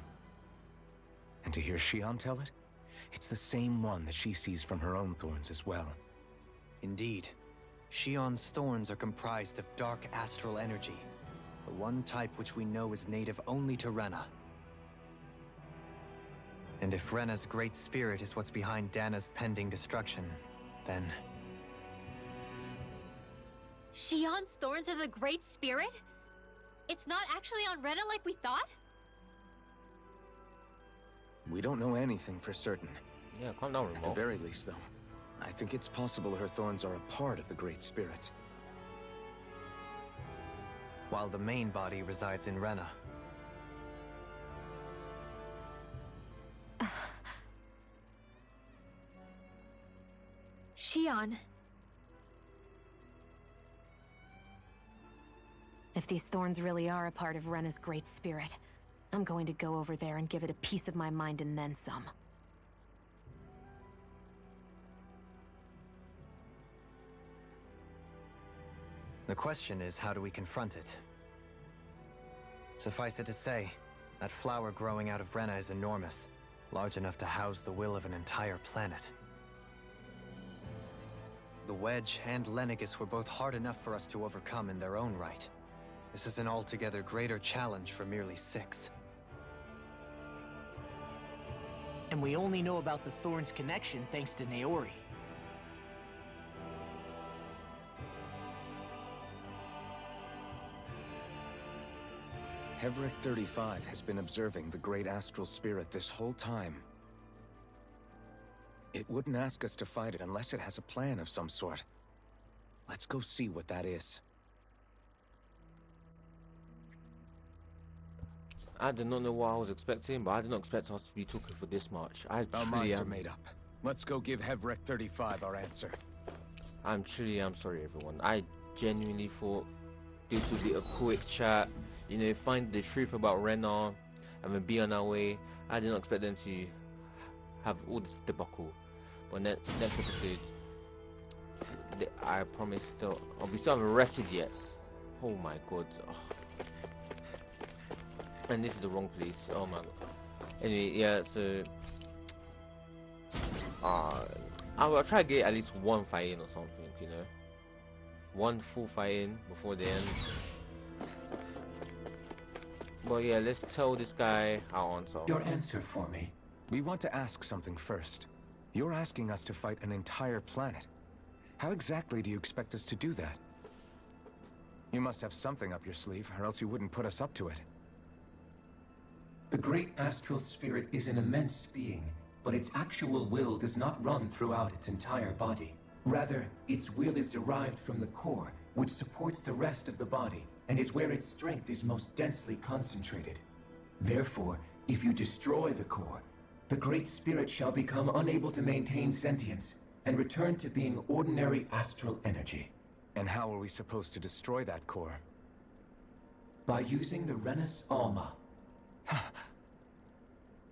[SPEAKER 2] And to hear Xion tell it, it's the same one that she sees from her own thorns as well.
[SPEAKER 6] Indeed. Xion's thorns are comprised of dark astral energy, the one type which we know is native only to Rena. And if Rena's Great Spirit is what's behind Dana's pending destruction, then...
[SPEAKER 4] Xion's thorns are the Great Spirit? It's not actually on Rena like we thought?
[SPEAKER 2] We don't know anything for certain.
[SPEAKER 1] Yeah, calm down,
[SPEAKER 2] At the very least, though, I think it's possible her thorns are a part of the Great Spirit.
[SPEAKER 6] While the main body resides in Rena.
[SPEAKER 4] Xion.
[SPEAKER 5] If these thorns really are a part of Rena's Great Spirit, I'm going to go over there and give it a piece of my mind and then some.
[SPEAKER 6] The question is, how do we confront it? Suffice it to say, that flower growing out of Rena is enormous, large enough to house the will of an entire planet. The Wedge and Lenegis were both hard enough for us to overcome in their own right. This is an altogether greater challenge for merely 6.
[SPEAKER 3] And we only know about the Thorns connection thanks to Naori.
[SPEAKER 2] Heverick 35 has been observing the Great Astral Spirit this whole time. It wouldn't ask us to fight it unless it has a plan of some sort. Let's go see what that is.
[SPEAKER 1] I did not know what I was expecting, but I did not expect us to be talking for this much.
[SPEAKER 2] Our minds are made up. Let's go give Heverick 35 our answer.
[SPEAKER 1] I'm sorry everyone. I genuinely thought this would be a quick chat, you know, find the truth about Rena and then be on our way. I did not expect them to have all this debacle. But next episode, I promise we still haven't rested yet. Oh my god. Oh. And this is the wrong place. Oh my god. Anyway, yeah, so I'll try to get at least one fight in or something, you know. One full fight in before the end. But yeah, let's tell this guy our answer.
[SPEAKER 8] Your answer for me.
[SPEAKER 2] We want to ask something first. You're asking us to fight an entire planet. How exactly do you expect us to do that? You must have something up your sleeve, or else you wouldn't put us up to it.
[SPEAKER 8] The great astral spirit is an immense being, but its actual will does not run throughout its entire body. Rather, its will is derived from the core, which supports the rest of the body, and is where its strength is most densely concentrated. Therefore, if you destroy the core, the Great Spirit shall become unable to maintain sentience, and return to being ordinary astral energy.
[SPEAKER 2] And how are we supposed to destroy that core?
[SPEAKER 8] By using the Renis Alma.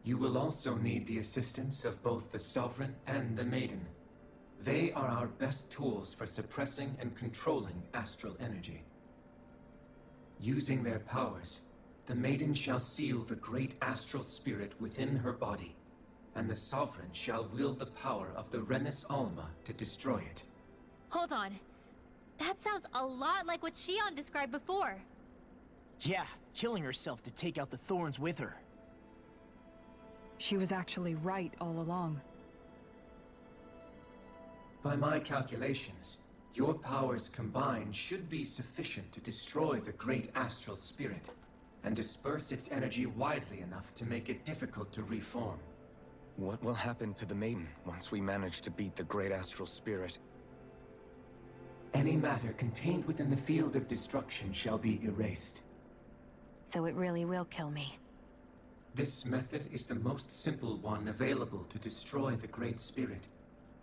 [SPEAKER 8] You will also need the assistance of both the Sovereign and the Maiden. They are our best tools for suppressing and controlling astral energy. Using their powers, the Maiden shall seal the great astral spirit within her body, and the Sovereign shall wield the power of the Renis Alma to destroy it.
[SPEAKER 4] Hold on. That sounds a lot like what Xion described before.
[SPEAKER 3] Yeah, killing herself to take out the Thorns with her.
[SPEAKER 7] She was actually right all along.
[SPEAKER 8] By my calculations, your powers combined should be sufficient to destroy the great astral spirit and disperse its energy widely enough to make it difficult to reform.
[SPEAKER 2] What will happen to the Maiden once we manage to beat the great astral spirit?
[SPEAKER 8] Any matter contained within the field of destruction shall be erased.
[SPEAKER 5] So it really will kill me.
[SPEAKER 8] This method is the most simple one available to destroy the Great Spirit,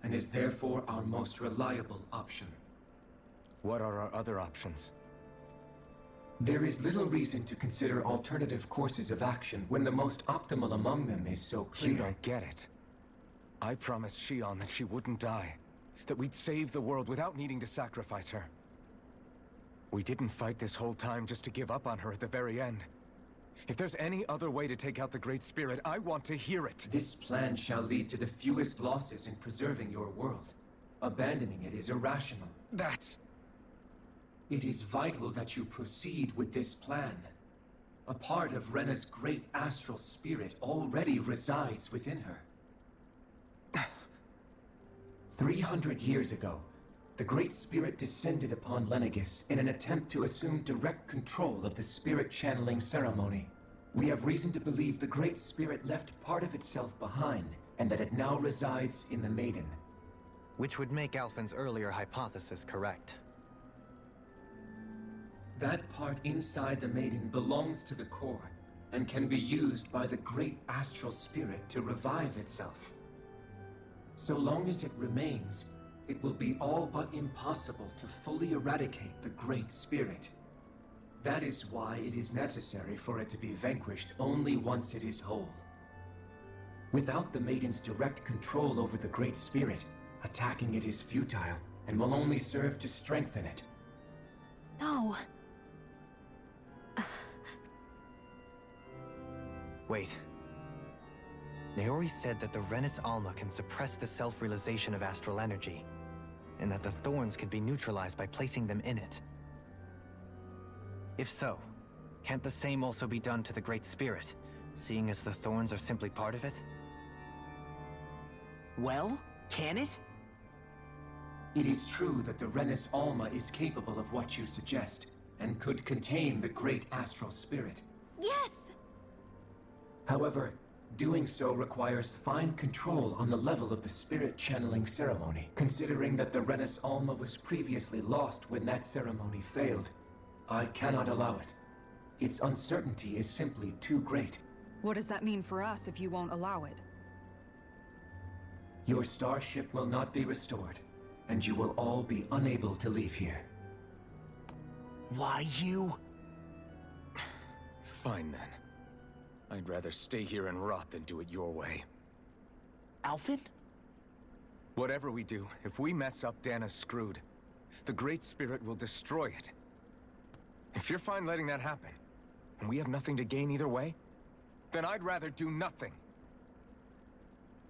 [SPEAKER 8] and is therefore our most reliable option.
[SPEAKER 2] What are our other options?
[SPEAKER 8] There is little reason to consider alternative courses of action when the most optimal among them is so clear.
[SPEAKER 2] You don't get it. I promised Shion that she wouldn't die, that we'd save the world without needing to sacrifice her. We didn't fight this whole time just to give up on her at the very end. If there's any other way to take out the Great Spirit, I want to hear it.
[SPEAKER 8] This plan shall lead to the fewest losses in preserving your world. Abandoning it is irrational.
[SPEAKER 2] That's...
[SPEAKER 8] It is vital that you proceed with this plan. A part of Rena's great astral spirit already resides within her. 300 years ago, the Great Spirit descended upon Lenegis in an attempt to assume direct control of the spirit channeling ceremony. We have reason to believe the Great Spirit left part of itself behind, and that it now resides in the Maiden.
[SPEAKER 6] Which would make Alphen's earlier hypothesis correct.
[SPEAKER 8] That part inside the Maiden belongs to the core, and can be used by the great astral spirit to revive itself. So long as it remains, it will be all but impossible to fully eradicate the Great Spirit. That is why it is necessary for it to be vanquished only once it is whole. Without the Maiden's direct control over the Great Spirit, attacking it is futile, and will only serve to strengthen it.
[SPEAKER 5] No.
[SPEAKER 6] Wait. Naori said that the Renis Alma can suppress the self-realization of astral energy, and that the thorns could be neutralized by placing them in it. If so, can't the same also be done to the Great Spirit, seeing as the thorns are simply part of it?
[SPEAKER 3] Well, can it?
[SPEAKER 8] It is true that the Renis Alma is capable of what you suggest, and could contain the great astral spirit.
[SPEAKER 4] Yes!
[SPEAKER 8] However, doing so requires fine control on the level of the spirit channeling ceremony, considering that the Renis Alma was previously lost when that ceremony failed. I cannot allow it. Its uncertainty is simply too great.
[SPEAKER 7] What does that mean for us if you won't allow it?
[SPEAKER 8] Your starship will not be restored, and you will all be unable to leave here.
[SPEAKER 3] Why you?
[SPEAKER 2] Fine then. I'd rather stay here and rot than do it your way.
[SPEAKER 3] Alphen?
[SPEAKER 2] Whatever we do, if we mess up, Dana's screwed. The Great Spirit will destroy it. If you're fine letting that happen, and we have nothing to gain either way, then I'd rather do nothing.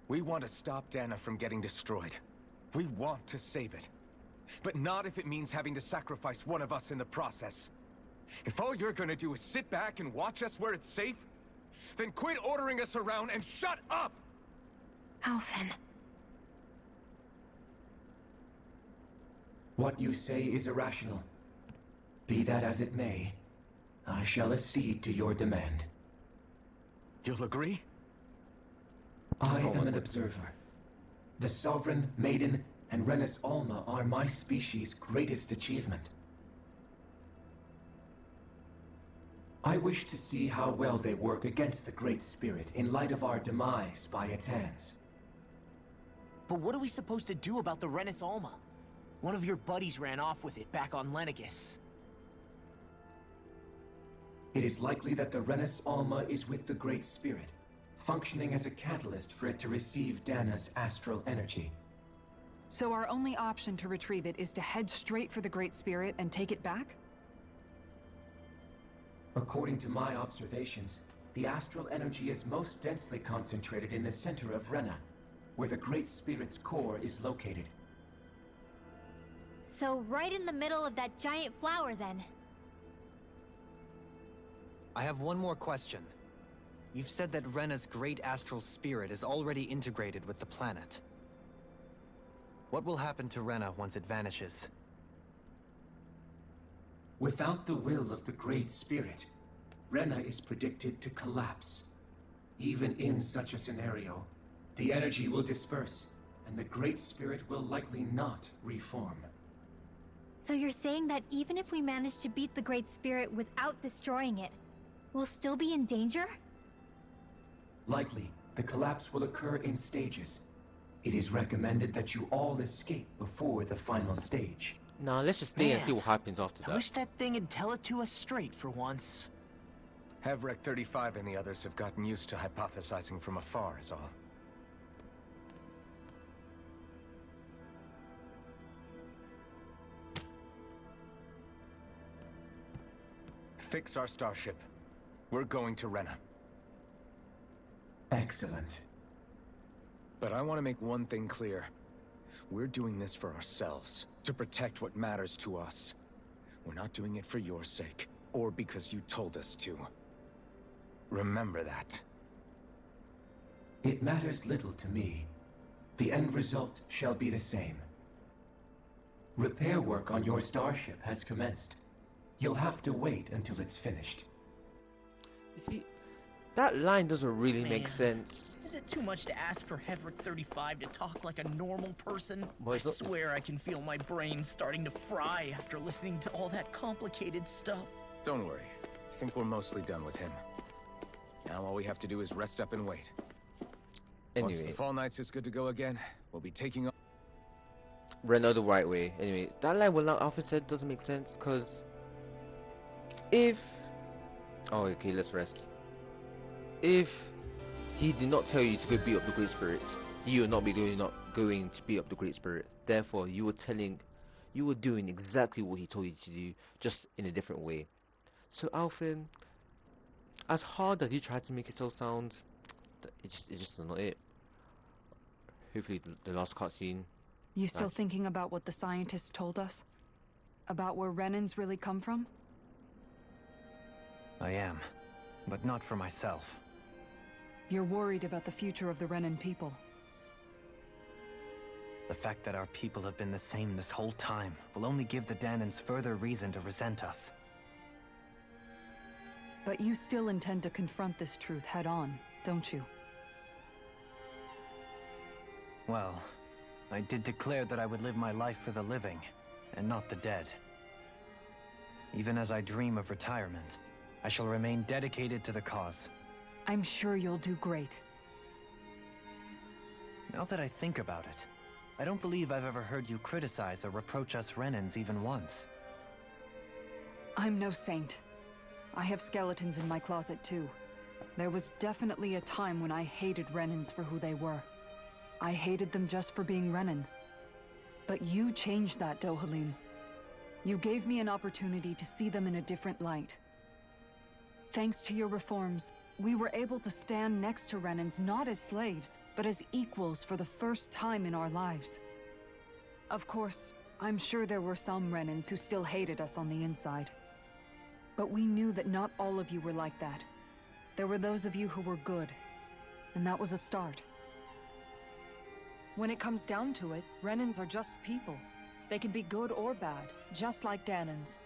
[SPEAKER 2] We want to stop Dana from getting destroyed. We want to save it. But not if it means having to sacrifice one of us in the process. If all you're gonna do is sit back and watch us where it's safe, then quit ordering us around and shut up!
[SPEAKER 5] Alphen.
[SPEAKER 8] What you say is irrational. Be that as it may, I shall accede to your demand.
[SPEAKER 2] You'll agree?
[SPEAKER 8] I am an observer. The Sovereign, Maiden, and Renis Alma are my species' greatest achievement. I wish to see how well they work against the Great Spirit in light of our demise by its hands.
[SPEAKER 3] But what are we supposed to do about the Renis Alma? One of your buddies ran off with it back on Lenegis.
[SPEAKER 8] It is likely that the Renis Alma is with the Great Spirit, functioning as a catalyst for it to receive Dana's astral energy.
[SPEAKER 7] So our only option to retrieve it is to head straight for the Great Spirit and take it back?
[SPEAKER 8] According to my observations, the astral energy is most densely concentrated in the center of Rena, where the Great Spirit's core is located.
[SPEAKER 4] So right in the middle of that giant flower, then.
[SPEAKER 6] I have one more question. You've said that Rena's great astral spirit is already integrated with the planet. What will happen to Rena once it vanishes?
[SPEAKER 8] Without the will of the Great Spirit, Rena is predicted to collapse. Even in such a scenario, the energy will disperse, and the Great Spirit will likely not reform.
[SPEAKER 4] So you're saying that even if we manage to beat the Great Spirit without destroying it, we'll still be in danger?
[SPEAKER 8] Likely, the collapse will occur in stages. It is recommended that you all escape before the final stage.
[SPEAKER 1] Now let's just stay and see
[SPEAKER 3] Man,
[SPEAKER 1] what happens after
[SPEAKER 3] I
[SPEAKER 1] that.
[SPEAKER 3] wish that thing would tell it to us straight for once.
[SPEAKER 2] Havrek 35 and the others have gotten used to hypothesizing from afar is all. Fix our starship. We're going to Rena.
[SPEAKER 8] Excellent.
[SPEAKER 2] But I want to make one thing clear. We're doing this for ourselves, to protect what matters to us. We're not doing it for your sake, or because you told us to. Remember that.
[SPEAKER 8] It matters little to me. The end result shall be the same. Repair work on your starship has commenced. You'll have to wait until it's finished.
[SPEAKER 1] You see, that line doesn't really make
[SPEAKER 3] Man.
[SPEAKER 1] sense.
[SPEAKER 3] Is it too much to ask for Hevrick 35 to talk like a normal person?
[SPEAKER 1] Well,
[SPEAKER 3] I
[SPEAKER 1] it's not-
[SPEAKER 3] swear I can feel my brain starting to fry after listening to all that complicated stuff.
[SPEAKER 2] Don't worry. I think we're mostly done with him. Now all we have to do is rest up and wait. Once the
[SPEAKER 1] Anyway,
[SPEAKER 2] Fall Knights is good to go again, we'll be taking on...
[SPEAKER 1] Rena the right way. Anyway, that line what Alpha said doesn't make sense, because if... Oh, okay, let's rest. If he did not tell you to go beat up the Great Spirits, you would not going to beat up the Great Spirit. Therefore, you were doing exactly what he told you to do, just in a different way. So, Alpha, as hard as you tried to make yourself sound, it's just not it. Hopefully, the last cutscene.
[SPEAKER 7] You still thinking about what the scientists told us? About where Renans really come from?
[SPEAKER 6] I am, but not for myself.
[SPEAKER 7] You're worried about the future of the Renan people.
[SPEAKER 6] The fact that our people have been the same this whole time will only give the Danans further reason to resent us.
[SPEAKER 7] But you still intend to confront this truth head-on, don't you?
[SPEAKER 6] Well, I did declare that I would live my life for the living, and not the dead. Even as I dream of retirement, I shall remain dedicated to the cause.
[SPEAKER 7] I'm sure you'll do great.
[SPEAKER 6] Now that I think about it, I don't believe I've ever heard you criticize or reproach us Renans even once.
[SPEAKER 7] I'm no saint. I have skeletons in my closet too. There was definitely a time when I hated Renans for who they were. I hated them just for being Renan. But you changed that, Dohalim. You gave me an opportunity to see them in a different light. Thanks to your reforms, we were able to stand next to Renans not as slaves, but as equals for the first time in our lives. Of course, I'm sure there were some Renans who still hated us on the inside. But we knew that not all of you were like that. There were those of you who were good, and that was a start. When it comes down to it, Renans are just people. They can be good or bad, just like Danans.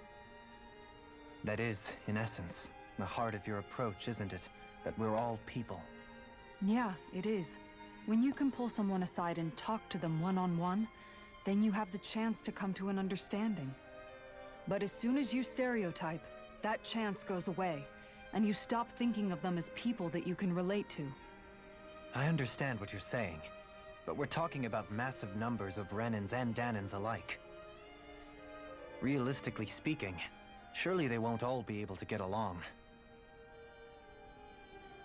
[SPEAKER 6] That is, in essence, the heart of your approach, isn't it? That we're all people.
[SPEAKER 7] Yeah, it is. When you can pull someone aside and talk to them one-on-one, then you have the chance to come to an understanding. But as soon as you stereotype, that chance goes away, and you stop thinking of them as people that you can relate to.
[SPEAKER 6] I understand what you're saying, but we're talking about massive numbers of Renans and Danans alike. Realistically speaking, surely they won't all be able to get along.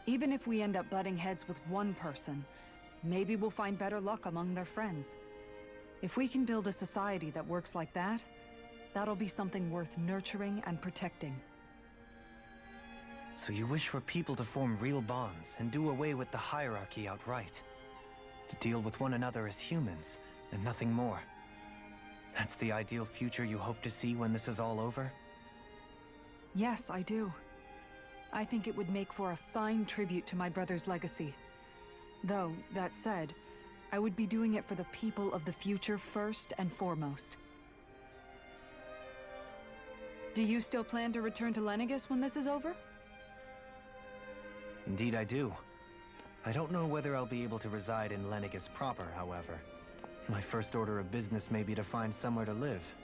[SPEAKER 7] Even if we end up butting heads with one person, maybe we'll find better luck among their friends. If we can build a society that works like that, that'll be something worth nurturing and protecting.
[SPEAKER 6] So you wish for people to form real bonds and do away with the hierarchy outright? To deal with one another as humans, and nothing more? That's the ideal future you hope to see when this is all over?
[SPEAKER 7] Yes, I do. I think it would make for a fine tribute to my brother's legacy. Though, that said, I would be doing it for the people of the future first and foremost. Do you still plan to return to Lenegis when this is over?
[SPEAKER 6] Indeed I do. I don't know whether I'll be able to reside in Lenegis proper, however. My first order of business may be to find somewhere to live.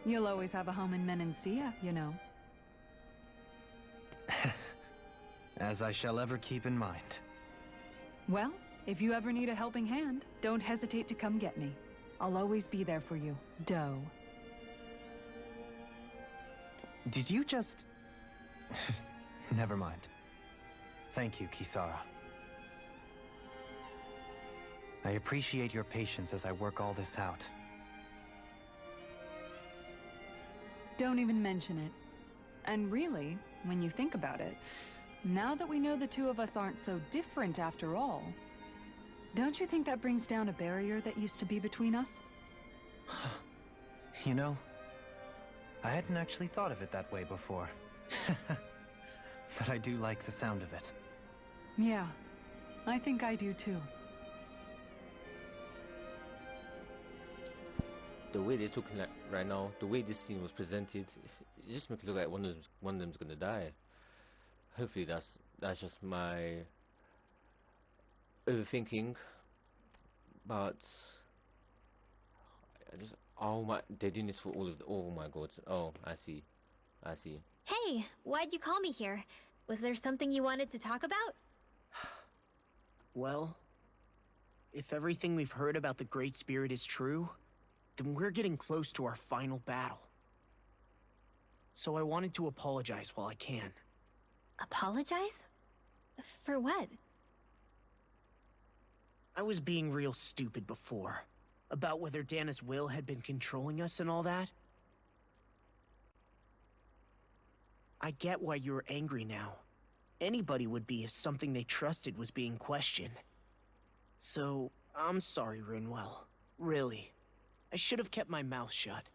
[SPEAKER 7] You'll always have a home in Menancia, you know.
[SPEAKER 6] As I shall ever keep in mind.
[SPEAKER 7] Well, if you ever need a helping hand, don't hesitate to come get me. I'll always be there for you, Doe.
[SPEAKER 6] Did you just... Never mind. Thank you, Kisara. I appreciate your patience as I work all this out.
[SPEAKER 7] Don't even mention it. And really, when you think about it, now that we know the two of us aren't so different after all, don't you think that brings down a barrier that used to be between us?
[SPEAKER 6] You know, I hadn't actually thought of it that way before. But I do like the sound of it.
[SPEAKER 7] Yeah, I think I do too.
[SPEAKER 1] The way they're talking like right now, the way this scene was presented, it just makes it look like one of them's gonna die. Hopefully that's just my overthinking, but I just, oh my, they're doing this for all of the, oh my god, oh I see.
[SPEAKER 4] Hey, why'd you call me here? Was there something you wanted to talk about?
[SPEAKER 3] Well, if everything we've heard about the Great Spirit is true, then we're getting close to our final battle. So I wanted to apologize while I can.
[SPEAKER 4] Apologize? For what?
[SPEAKER 3] I was being real stupid before. About whether Dana's will had been controlling us and all that. I get why you're angry now. Anybody would be if something they trusted was being questioned. So, I'm sorry, Rinwell. Really. I should have kept my mouth shut.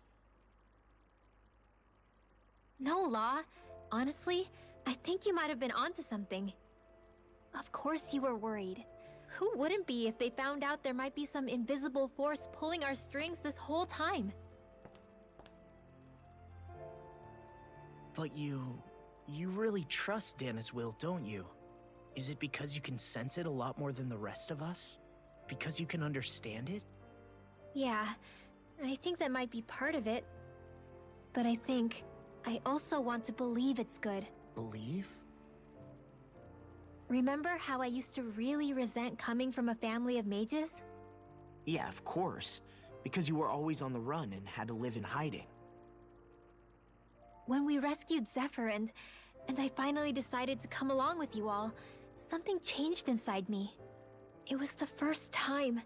[SPEAKER 4] No, Law. Honestly, I think you might have been onto something. Of course you were worried. Who wouldn't be if they found out there might be some invisible force pulling our strings this whole time?
[SPEAKER 3] But you really trust Dana's will, don't you? Is it because you can sense it a lot more than the rest of us? Because you can understand it?
[SPEAKER 4] Yeah, I think that might be part of it. But I think I also want to believe it's good.
[SPEAKER 3] Believe?
[SPEAKER 4] Remember how I used to really resent coming from a family of mages?
[SPEAKER 3] Yeah, of course. Because you were always on the run and had to live in hiding.
[SPEAKER 4] When we rescued Zephyr and I finally decided to come along with you all, something changed inside me. It was the first time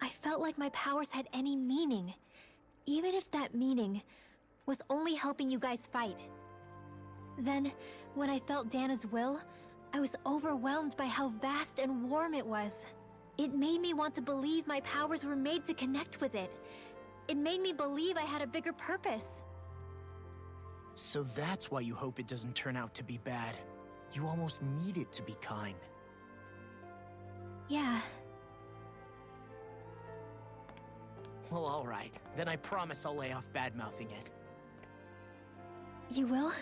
[SPEAKER 4] I felt like my powers had any meaning, even if that meaning was only helping you guys fight. Then, when I felt Dana's will, I was overwhelmed by how vast and warm it was. It made me want to believe my powers were made to connect with it. It made me believe I had a bigger purpose.
[SPEAKER 3] So that's why you hope it doesn't turn out to be bad. You almost need it to be kind.
[SPEAKER 4] Yeah.
[SPEAKER 3] Well, alright. Then I promise I'll lay off bad-mouthing it.
[SPEAKER 4] You will?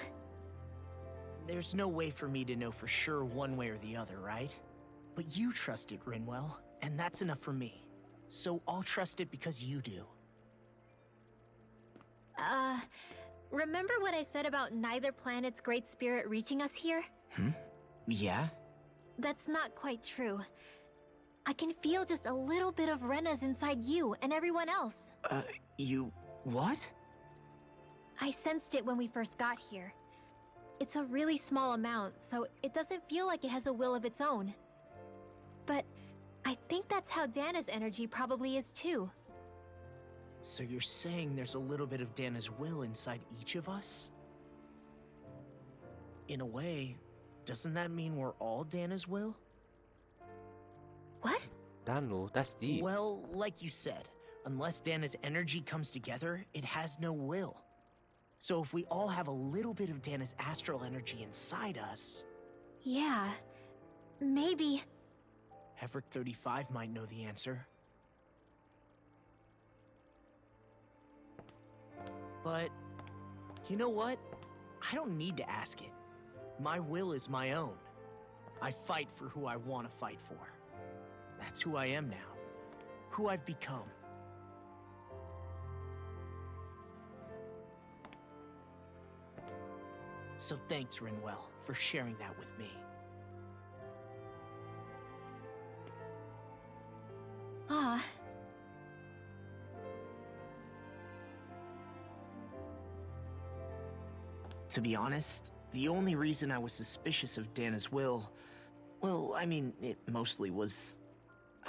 [SPEAKER 3] There's no way for me to know for sure one way or the other, right? But you trust it, Rinwell, and that's enough for me. So I'll trust it because you do.
[SPEAKER 4] Remember what I said about neither planet's great spirit reaching us here?
[SPEAKER 3] Yeah?
[SPEAKER 4] That's not quite true. I can feel just a little bit of Rena's inside you and everyone else.
[SPEAKER 3] You... what?
[SPEAKER 4] I sensed it when we first got here. It's a really small amount, so it doesn't feel like it has a will of its own. But I think that's how Dana's energy probably is too.
[SPEAKER 3] So you're saying there's a little bit of Dana's will inside each of us? In a way, doesn't that mean we're all Dana's will?
[SPEAKER 4] What?
[SPEAKER 1] Daniel, that's deep.
[SPEAKER 3] Well, like you said, unless Dana's energy comes together, it has no will. So if we all have a little bit of Dana's astral energy inside us...
[SPEAKER 4] Yeah, maybe...
[SPEAKER 3] Heverick 35 might know the answer. But, you know what? I don't need to ask it. My will is my own. I fight for who I want to fight for. That's who I am now. Who I've become. So thanks, Rinwell, for sharing that with me.
[SPEAKER 4] Ah.
[SPEAKER 3] To be honest, the only reason I was suspicious of Dana's will, well, I mean, it mostly was...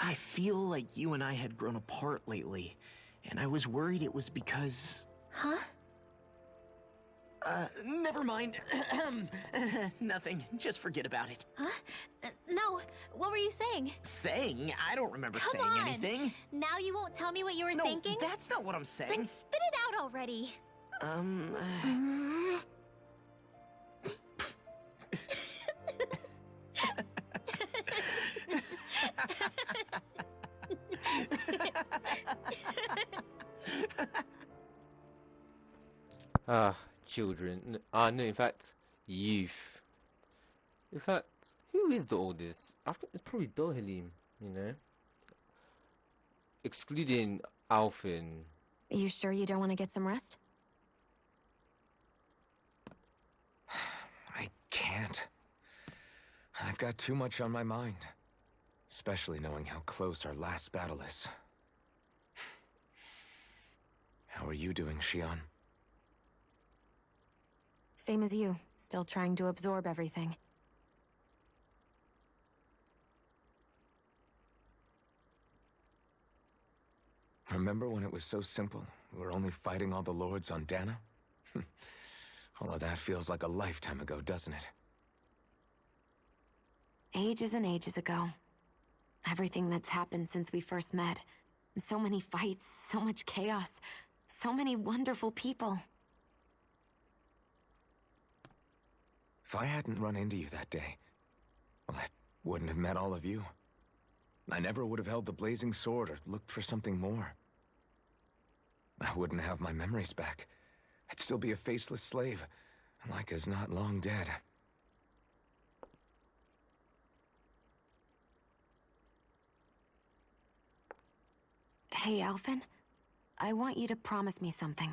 [SPEAKER 3] I feel like you and I had grown apart lately, and I was worried it was because...
[SPEAKER 4] Huh?
[SPEAKER 3] Never mind. Nothing. Just forget about it.
[SPEAKER 4] Huh? No, what were you saying?
[SPEAKER 3] Saying? I don't remember
[SPEAKER 4] Come
[SPEAKER 3] saying
[SPEAKER 4] on.
[SPEAKER 3] anything.
[SPEAKER 4] Now you won't tell me what you were
[SPEAKER 3] No,
[SPEAKER 4] thinking?
[SPEAKER 3] that's not what I'm saying.
[SPEAKER 4] Then spit it out already.
[SPEAKER 1] Ah, children. No, in fact, youth. In fact, who is the oldest? I think it's probably Dohalim, you know? Excluding Alfin.
[SPEAKER 5] You sure you don't want to get some rest?
[SPEAKER 2] I can't. I've got too much on my mind. Especially knowing how close our last battle is. How are you doing, Shion?
[SPEAKER 5] Same as you, still trying to absorb everything.
[SPEAKER 2] Remember when it was so simple? We were only fighting all the lords on Dana? All of that feels like a lifetime ago, doesn't it?
[SPEAKER 5] Ages and ages ago. Everything that's happened since we first met. So many fights, so much chaos, so many wonderful people.
[SPEAKER 2] If I hadn't run into you that day, well, I wouldn't have met all of you. I never would have held the blazing sword or looked for something more. I wouldn't have my memories back. I'd still be a faceless slave, like as not long dead.
[SPEAKER 5] Hey, Alphen. I want you to promise me something.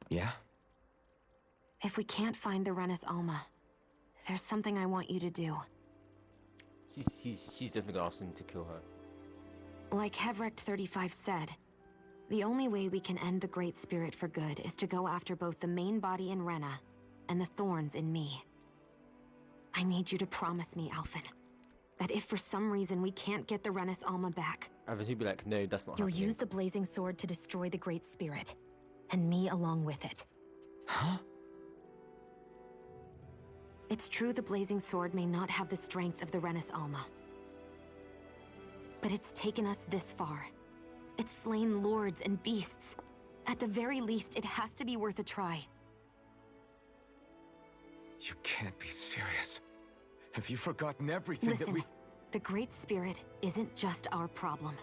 [SPEAKER 2] Yeah?
[SPEAKER 5] If we can't find the Renis Alma, there's something I want you to do.
[SPEAKER 1] She's definitely gonna ask him to kill her.
[SPEAKER 5] Like Heverick 35 said, the only way we can end the Great Spirit for good is to go after both the main body in Rena and the thorns in me. I need you to promise me, Alphen, that if for some reason we can't get the Renis Alma back,
[SPEAKER 1] Alphen, he'd be like, no, that's not
[SPEAKER 5] you'll
[SPEAKER 1] happening.
[SPEAKER 5] use the blazing sword to destroy the Great Spirit, and me along with it.
[SPEAKER 2] Huh?
[SPEAKER 5] It's true the blazing sword may not have the strength of the Renis Alma. But it's taken us this far. It's slain lords and beasts. At the very least, it has to be worth a try.
[SPEAKER 2] You can't be serious. Have you forgotten everything
[SPEAKER 5] Listen,
[SPEAKER 2] that we...
[SPEAKER 5] the Great Spirit isn't just our problem.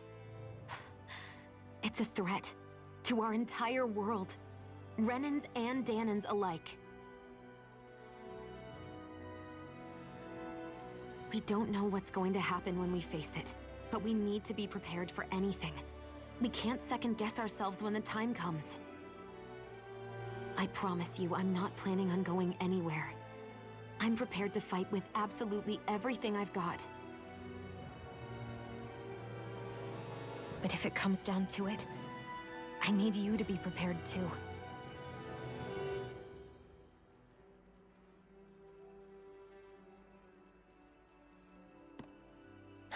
[SPEAKER 5] It's a threat to our entire world. Renans and Danans alike. We don't know what's going to happen when we face it, but we need to be prepared for anything. We can't second-guess ourselves when the time comes. I promise you, I'm not planning on going anywhere. I'm prepared to fight with absolutely everything I've got. But if it comes down to it, I need you to be prepared too.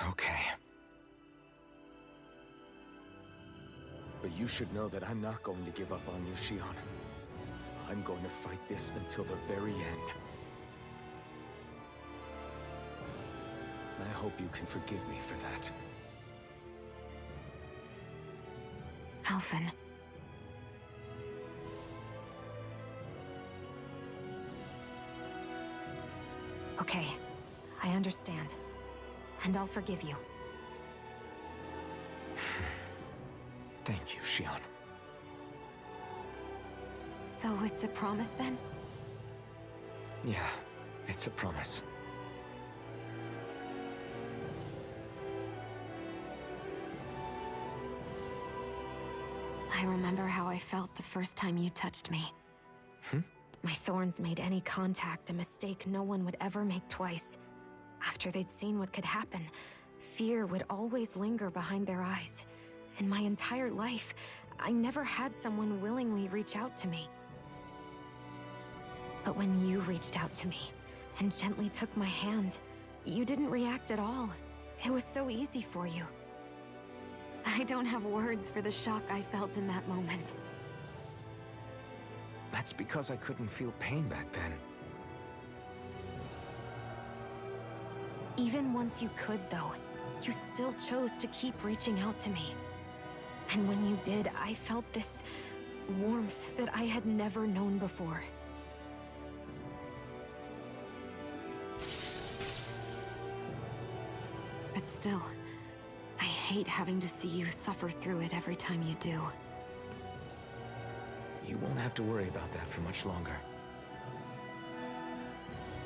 [SPEAKER 2] Okay. But you should know that I'm not going to give up on you, Shion. I'm going to fight this until the very end. I hope you can forgive me for that.
[SPEAKER 5] Alphen. Okay, I understand. and I'll forgive you.
[SPEAKER 2] Thank you, Shion.
[SPEAKER 5] So it's a promise then?
[SPEAKER 2] Yeah, it's a promise.
[SPEAKER 5] I remember how I felt the first time you touched me.
[SPEAKER 2] Hmm?
[SPEAKER 5] My thorns made any contact a mistake no one would ever make twice. After they'd seen what could happen, fear would always linger behind their eyes. In my entire life, I never had someone willingly reach out to me. But when you reached out to me and gently took my hand, you didn't react at all. It was so easy for you. I don't have words for the shock I felt in that moment.
[SPEAKER 2] That's because I couldn't feel pain back then.
[SPEAKER 5] Even once you could, though, you still chose to keep reaching out to me. And when you did, I felt this warmth that I had never known before. But still, I hate having to see you suffer through it every time you do.
[SPEAKER 2] You won't have to worry about that for much longer.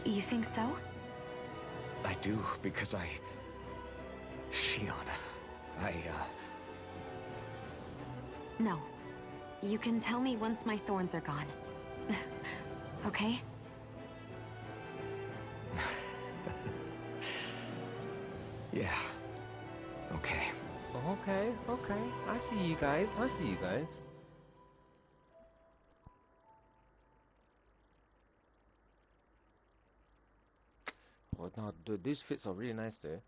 [SPEAKER 5] You think so?
[SPEAKER 2] I do, because Shion,
[SPEAKER 5] No. You can tell me once my thorns are gone. Okay?
[SPEAKER 2] Yeah. Okay.
[SPEAKER 1] Okay, okay. I see you guys. I see you guys. Well, no, these fits are really nice there.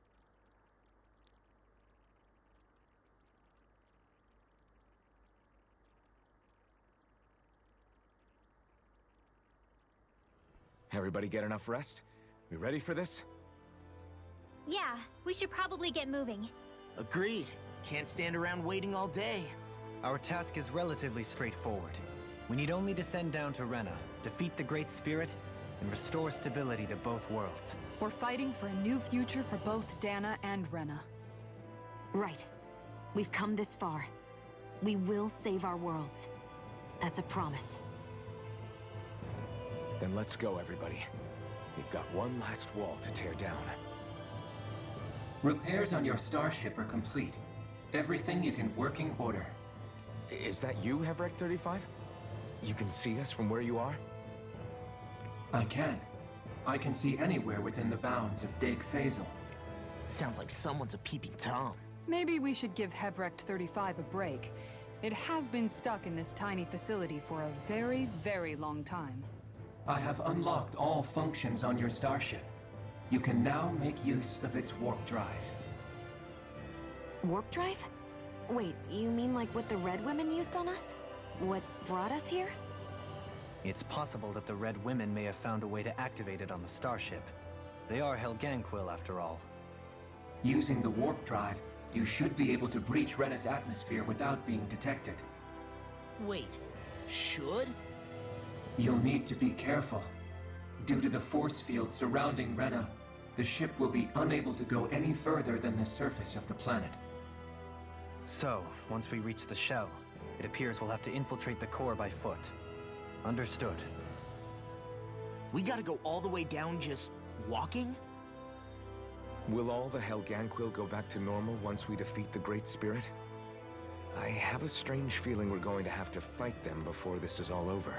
[SPEAKER 2] Everybody get enough rest? We ready for this?
[SPEAKER 4] Yeah, we should probably get moving.
[SPEAKER 3] Agreed. Can't stand around waiting all day.
[SPEAKER 6] Our task is relatively straightforward. We need only to send down to Rena, defeat the Great Spirit, and restore stability to both worlds.
[SPEAKER 7] We're fighting for a new future for both Dana and Rena.
[SPEAKER 5] Right. We've come this far. We will save our worlds. That's a promise.
[SPEAKER 2] Then let's go, everybody. We've got one last wall to tear down.
[SPEAKER 8] Repairs on your starship are complete. Everything is in working order.
[SPEAKER 2] Is that you, Hevrek 35? You can see us from where you are?
[SPEAKER 8] I can. I can see anywhere within the bounds of Dake Faisal.
[SPEAKER 3] Sounds like someone's a peeping Tom.
[SPEAKER 13] Maybe we should give Hevrect 35 a break. It has been stuck in this tiny facility for a very, very long time.
[SPEAKER 8] I have unlocked all functions on your starship. You can now make use of its warp drive.
[SPEAKER 5] Warp drive? Wait, you mean like what the Red Women used on us? What brought us here?
[SPEAKER 6] It's possible that the Red Women may have found a way to activate it on the starship. They are Helganquil, after all.
[SPEAKER 8] Using the warp drive, you should be able to breach Rena's atmosphere without being detected.
[SPEAKER 3] Wait, should?
[SPEAKER 8] You'll need to be careful. Due to the force field surrounding Rena, the ship will be unable to go any further than the surface of the planet.
[SPEAKER 6] So, once we reach the shell, it appears we'll have to infiltrate the core by foot. Understood.
[SPEAKER 3] We gotta go all the way down just walking?
[SPEAKER 2] Will all the Helganquil go back to normal once we defeat the Great Spirit? I have a strange feeling we're going to have to fight them before this is all over.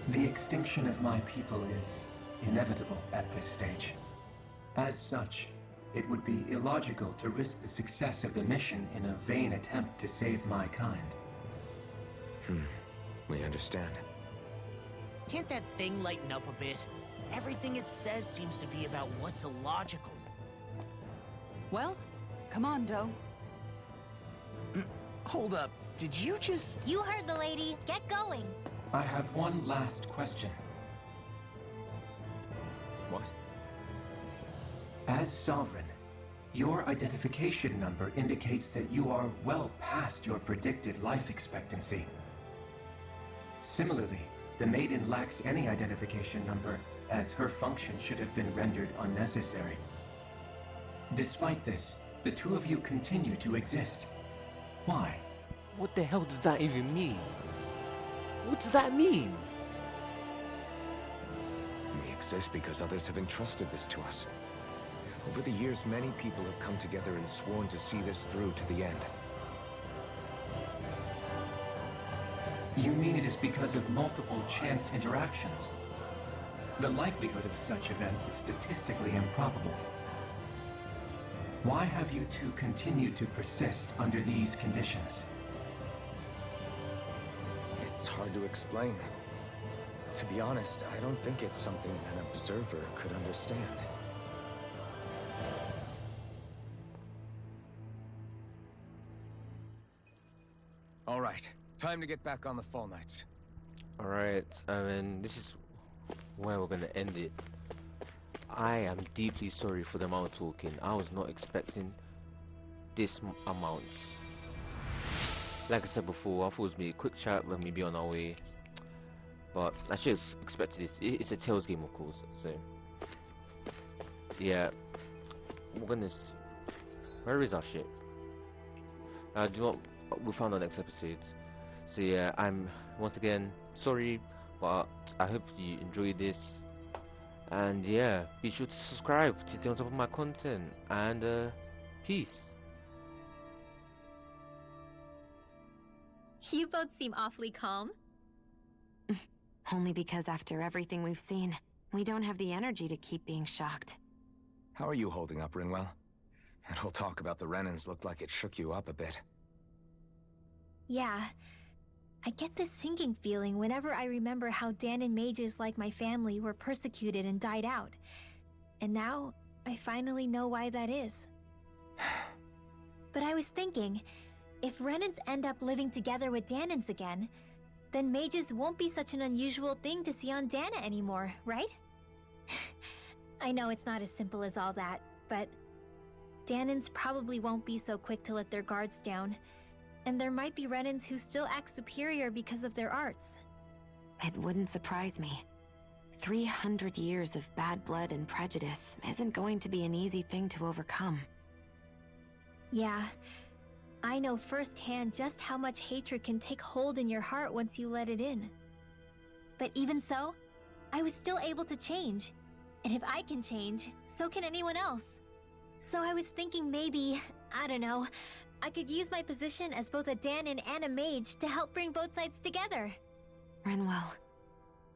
[SPEAKER 8] The extinction of my people is inevitable at this stage. As such, it would be illogical to risk the success of the mission in a vain attempt to save my kind.
[SPEAKER 2] We understand.
[SPEAKER 3] Can't that thing lighten up a bit? Everything it says seems to be about what's illogical.
[SPEAKER 7] Well, come on, Doe.
[SPEAKER 3] Hold up, did you just...
[SPEAKER 4] You heard the lady. Get going.
[SPEAKER 8] I have one last question.
[SPEAKER 2] What?
[SPEAKER 8] As Sovereign, your identification number indicates that you are well past your predicted life expectancy. Similarly, the Maiden lacks any identification number, as her function should have been rendered unnecessary. Despite this, the two of you continue to exist. Why?
[SPEAKER 1] What the hell does that even mean? What does that mean?
[SPEAKER 2] We exist because others have entrusted this to us. Over the years, many people have come together and sworn to see this through to the end.
[SPEAKER 8] You mean it is because of multiple chance interactions? The likelihood of such events is statistically improbable. Why have you two continued to persist under these conditions?
[SPEAKER 2] It's hard to explain. To be honest, I don't think it's something an observer could understand. All right, time to get back on the Fall Knights.
[SPEAKER 1] Alright, and this is where we're gonna end it. I am deeply sorry for the amount of talking. I was not expecting this amount. Like I said before, I thought it was be a quick chat, let me be on our way. But I should have expected this. It's a Tales game, of course. So yeah, we're gonna. Where is our ship? Do not. We'll find our next episode. So yeah, I'm once again sorry, but I hope you enjoyed this. And yeah, be sure to subscribe to stay on top of my content. And peace.
[SPEAKER 4] You both seem awfully calm.
[SPEAKER 5] Only because after everything we've seen, we don't have the energy to keep being shocked.
[SPEAKER 2] How are you holding up, Rinwell? That whole talk about the Renans looked like it shook you up a bit.
[SPEAKER 4] Yeah. I get this sinking feeling whenever I remember how Dahnan mages like my family were persecuted and died out. And now, I finally know why that is. But I was thinking, if Renans end up living together with Dahnans again, then mages won't be such an unusual thing to see on Dahna anymore, right? I know it's not as simple as all that, but Dahnans probably won't be so quick to let their guards down. And there might be Renans who still act superior because of their arts.
[SPEAKER 5] It wouldn't surprise me. 300 years of bad blood and prejudice isn't going to be an easy thing to overcome.
[SPEAKER 4] Yeah. I know firsthand just how much hatred can take hold in your heart once you let it in. But even so, I was still able to change. And if I can change, so can anyone else. So I was thinking maybe, I don't know, I could use my position as both a Dahnan and a mage to help bring both sides together.
[SPEAKER 5] Rinwell.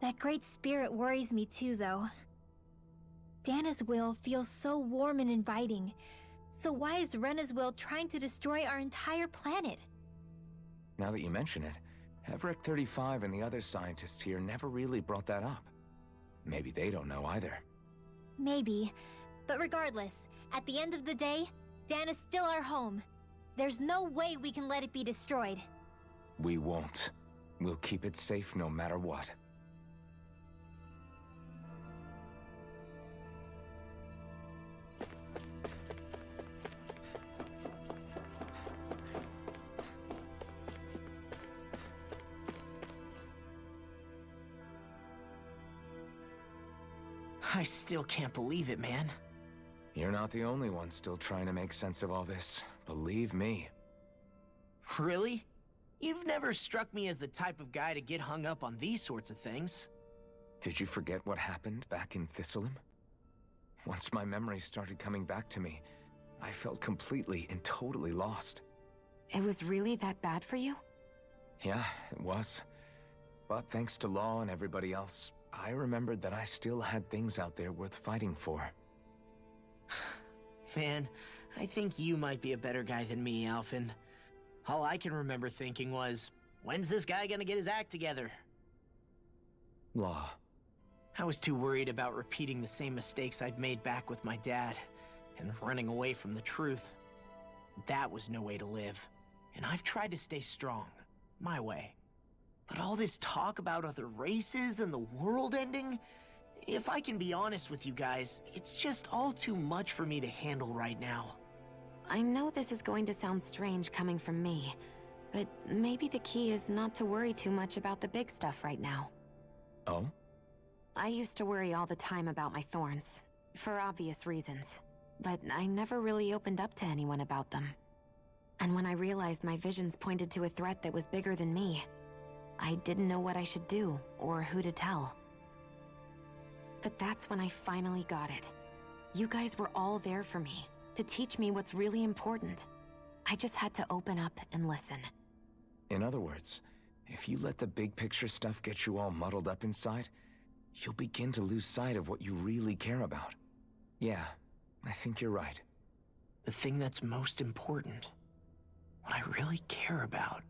[SPEAKER 4] That great spirit worries me too, though. Dahna's will feels so warm and inviting. So why is Rena's will trying to destroy our entire planet?
[SPEAKER 2] Now that you mention it, Everett 35 and the other scientists here never really brought that up. Maybe they don't know either.
[SPEAKER 4] Maybe. But regardless, at the end of the day, Dahna's still our home. There's no way we can let it be destroyed.
[SPEAKER 2] We won't. We'll keep it safe no matter what.
[SPEAKER 3] I still can't believe it, man.
[SPEAKER 2] You're not the only one still trying to make sense of all this. Believe me.
[SPEAKER 3] Really? You've never struck me as the type of guy to get hung up on these sorts of things.
[SPEAKER 2] Did you forget what happened back in Thistleum? Once my memories started coming back to me, I felt completely and totally lost.
[SPEAKER 5] It was really that bad for you?
[SPEAKER 2] Yeah, it was. But thanks to Law and everybody else, I remembered that I still had things out there worth fighting for.
[SPEAKER 3] Man, I think you might be a better guy than me, Alphen. All I can remember thinking was, when's this guy gonna get his act together?
[SPEAKER 2] Law.
[SPEAKER 3] I was too worried about repeating the same mistakes I'd made back with my dad, and running away from the truth. That was no way to live, and I've tried to stay strong, my way. But all this talk about other races and the world ending, if I can be honest with you guys, it's just all too much for me to handle right now.
[SPEAKER 5] I know this is going to sound strange coming from me, but maybe the key is not to worry too much about the big stuff right now.
[SPEAKER 2] Oh?
[SPEAKER 5] I used to worry all the time about my thorns, for obvious reasons. but I never really opened up to anyone about them. And when I realized my visions pointed to a threat that was bigger than me, I didn't know what I should do or who to tell. But that's when I finally got it. You guys were all there for me, to teach me what's really important. I just had to open up and listen.
[SPEAKER 2] In other words, if you let the big picture stuff get you all muddled up inside, you'll begin to lose sight of what you really care about. Yeah, I think you're right.
[SPEAKER 3] The thing that's most important, what I really care about.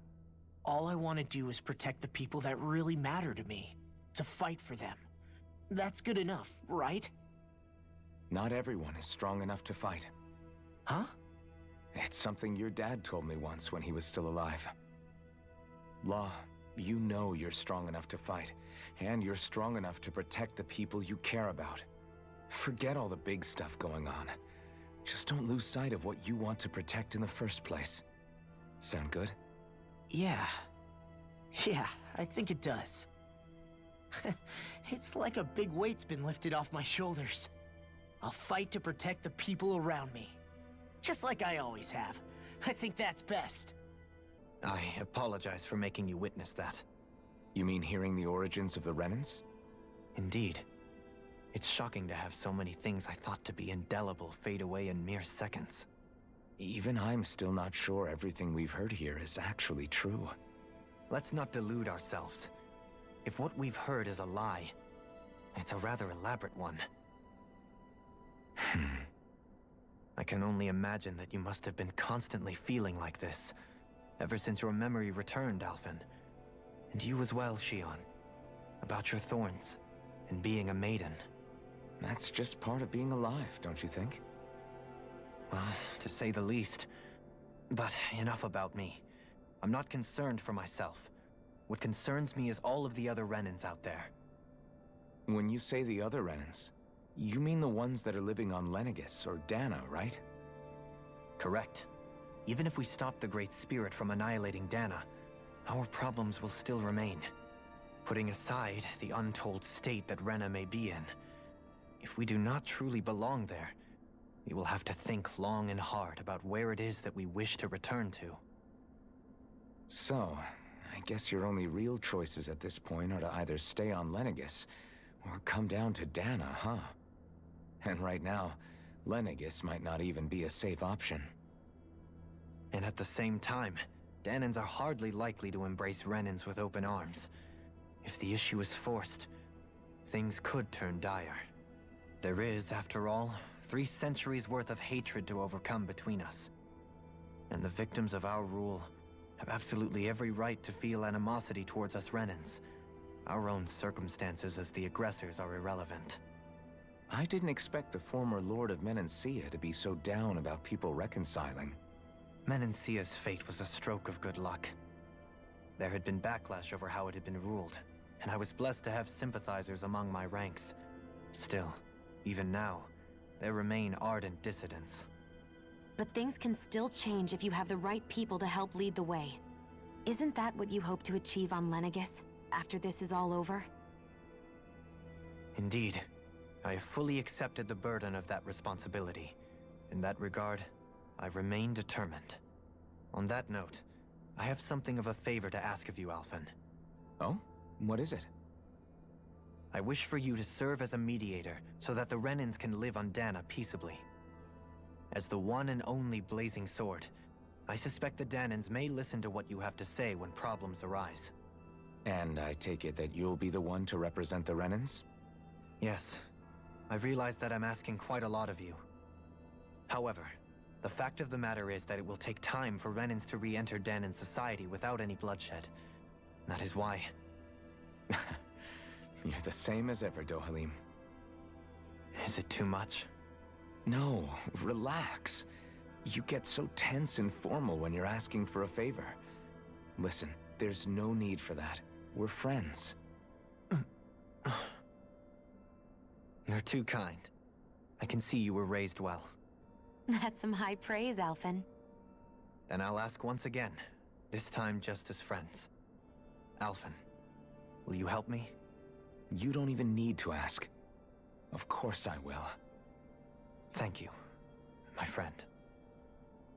[SPEAKER 3] All I want to do is protect the people that really matter to me, to fight for them. That's good enough, right?
[SPEAKER 2] Not everyone is strong enough to fight.
[SPEAKER 3] Huh?
[SPEAKER 2] It's something your dad told me once when he was still alive. Law, you know you're strong enough to fight, and you're strong enough to protect the people you care about. Forget all the big stuff going on. Just don't lose sight of what you want to protect in the first place. Sound good?
[SPEAKER 3] Yeah. Yeah, I think it does. It's like a big weight's been lifted off my shoulders. I'll fight to protect the people around me. Just like I always have. I think that's best.
[SPEAKER 6] I apologize for making you witness that.
[SPEAKER 2] You mean hearing the origins of the Renans?
[SPEAKER 6] Indeed. It's shocking to have so many things I thought to be indelible fade away in mere seconds.
[SPEAKER 2] Even I'm still not sure everything we've heard here is actually true.
[SPEAKER 6] Let's not delude ourselves. If what we've heard is a lie, it's a rather elaborate one. I can only imagine that you must have been constantly feeling like this, ever since your memory returned, Alphen. And you as well, Shionne. About your thorns, and being a maiden.
[SPEAKER 2] That's just part of being alive, don't you think?
[SPEAKER 6] Well, to say the least. But enough about me. I'm not concerned for myself. What concerns me is all of the other Renans out there.
[SPEAKER 2] When you say the other Renans, you mean the ones that are living on Lenegis or Dana, right?
[SPEAKER 6] Correct. Even if we stop the Great Spirit from annihilating Dana, our problems will still remain. Putting aside the untold state that Rena may be in, if we do not truly belong there, we will have to think long and hard about where it is that we wish to return to.
[SPEAKER 2] So, I guess your only real choices at this point are to either stay on Lenegis or come down to Dana, huh? And right now, Lenegis might not even be a safe option.
[SPEAKER 6] And at the same time, Danans are hardly likely to embrace Renans with open arms. If the issue is forced, things could turn dire. There is, after all, 3 centuries worth of hatred to overcome between us. And the victims of our rule have absolutely every right to feel animosity towards us Renans. Our own circumstances as the aggressors are irrelevant.
[SPEAKER 2] I didn't expect the former Lord of Menancia to be so down about people reconciling.
[SPEAKER 6] Menancia's fate was a stroke of good luck. There had been backlash over how it had been ruled, and I was blessed to have sympathizers among my ranks. Still, even now, there remain ardent dissidents.
[SPEAKER 5] But things can still change if you have the right people to help lead the way. Isn't that what you hope to achieve on Lenegis, after this is all over?
[SPEAKER 6] Indeed. I have fully accepted the burden of that responsibility. In that regard, I remain determined. On that note, I have something of a favor to ask of you, Alphen.
[SPEAKER 2] Oh? What is it?
[SPEAKER 6] I wish for you to serve as a mediator so that the Renans can live on Dana peaceably. As the one and only Blazing Sword, I suspect the Danans may listen to what you have to say when problems arise.
[SPEAKER 2] And I take it that you'll be the one to represent the Renans?
[SPEAKER 6] Yes. I realize that I'm asking quite a lot of you. However, the fact of the matter is that it will take time for Renans to re-enter Danan society without any bloodshed. That is why...
[SPEAKER 2] You're the same as ever, Dohalim.
[SPEAKER 6] Is it too much?
[SPEAKER 2] No, relax. You get so tense and formal when you're asking for a favor. Listen, there's no need for that. We're friends.
[SPEAKER 6] You're too kind. I can see you were raised well.
[SPEAKER 5] That's some high praise, Alphen.
[SPEAKER 6] Then I'll ask once again, this time just as friends. Alphen, will you help me?
[SPEAKER 2] You don't even need to ask. Of course I will.
[SPEAKER 6] Thank you. my friend.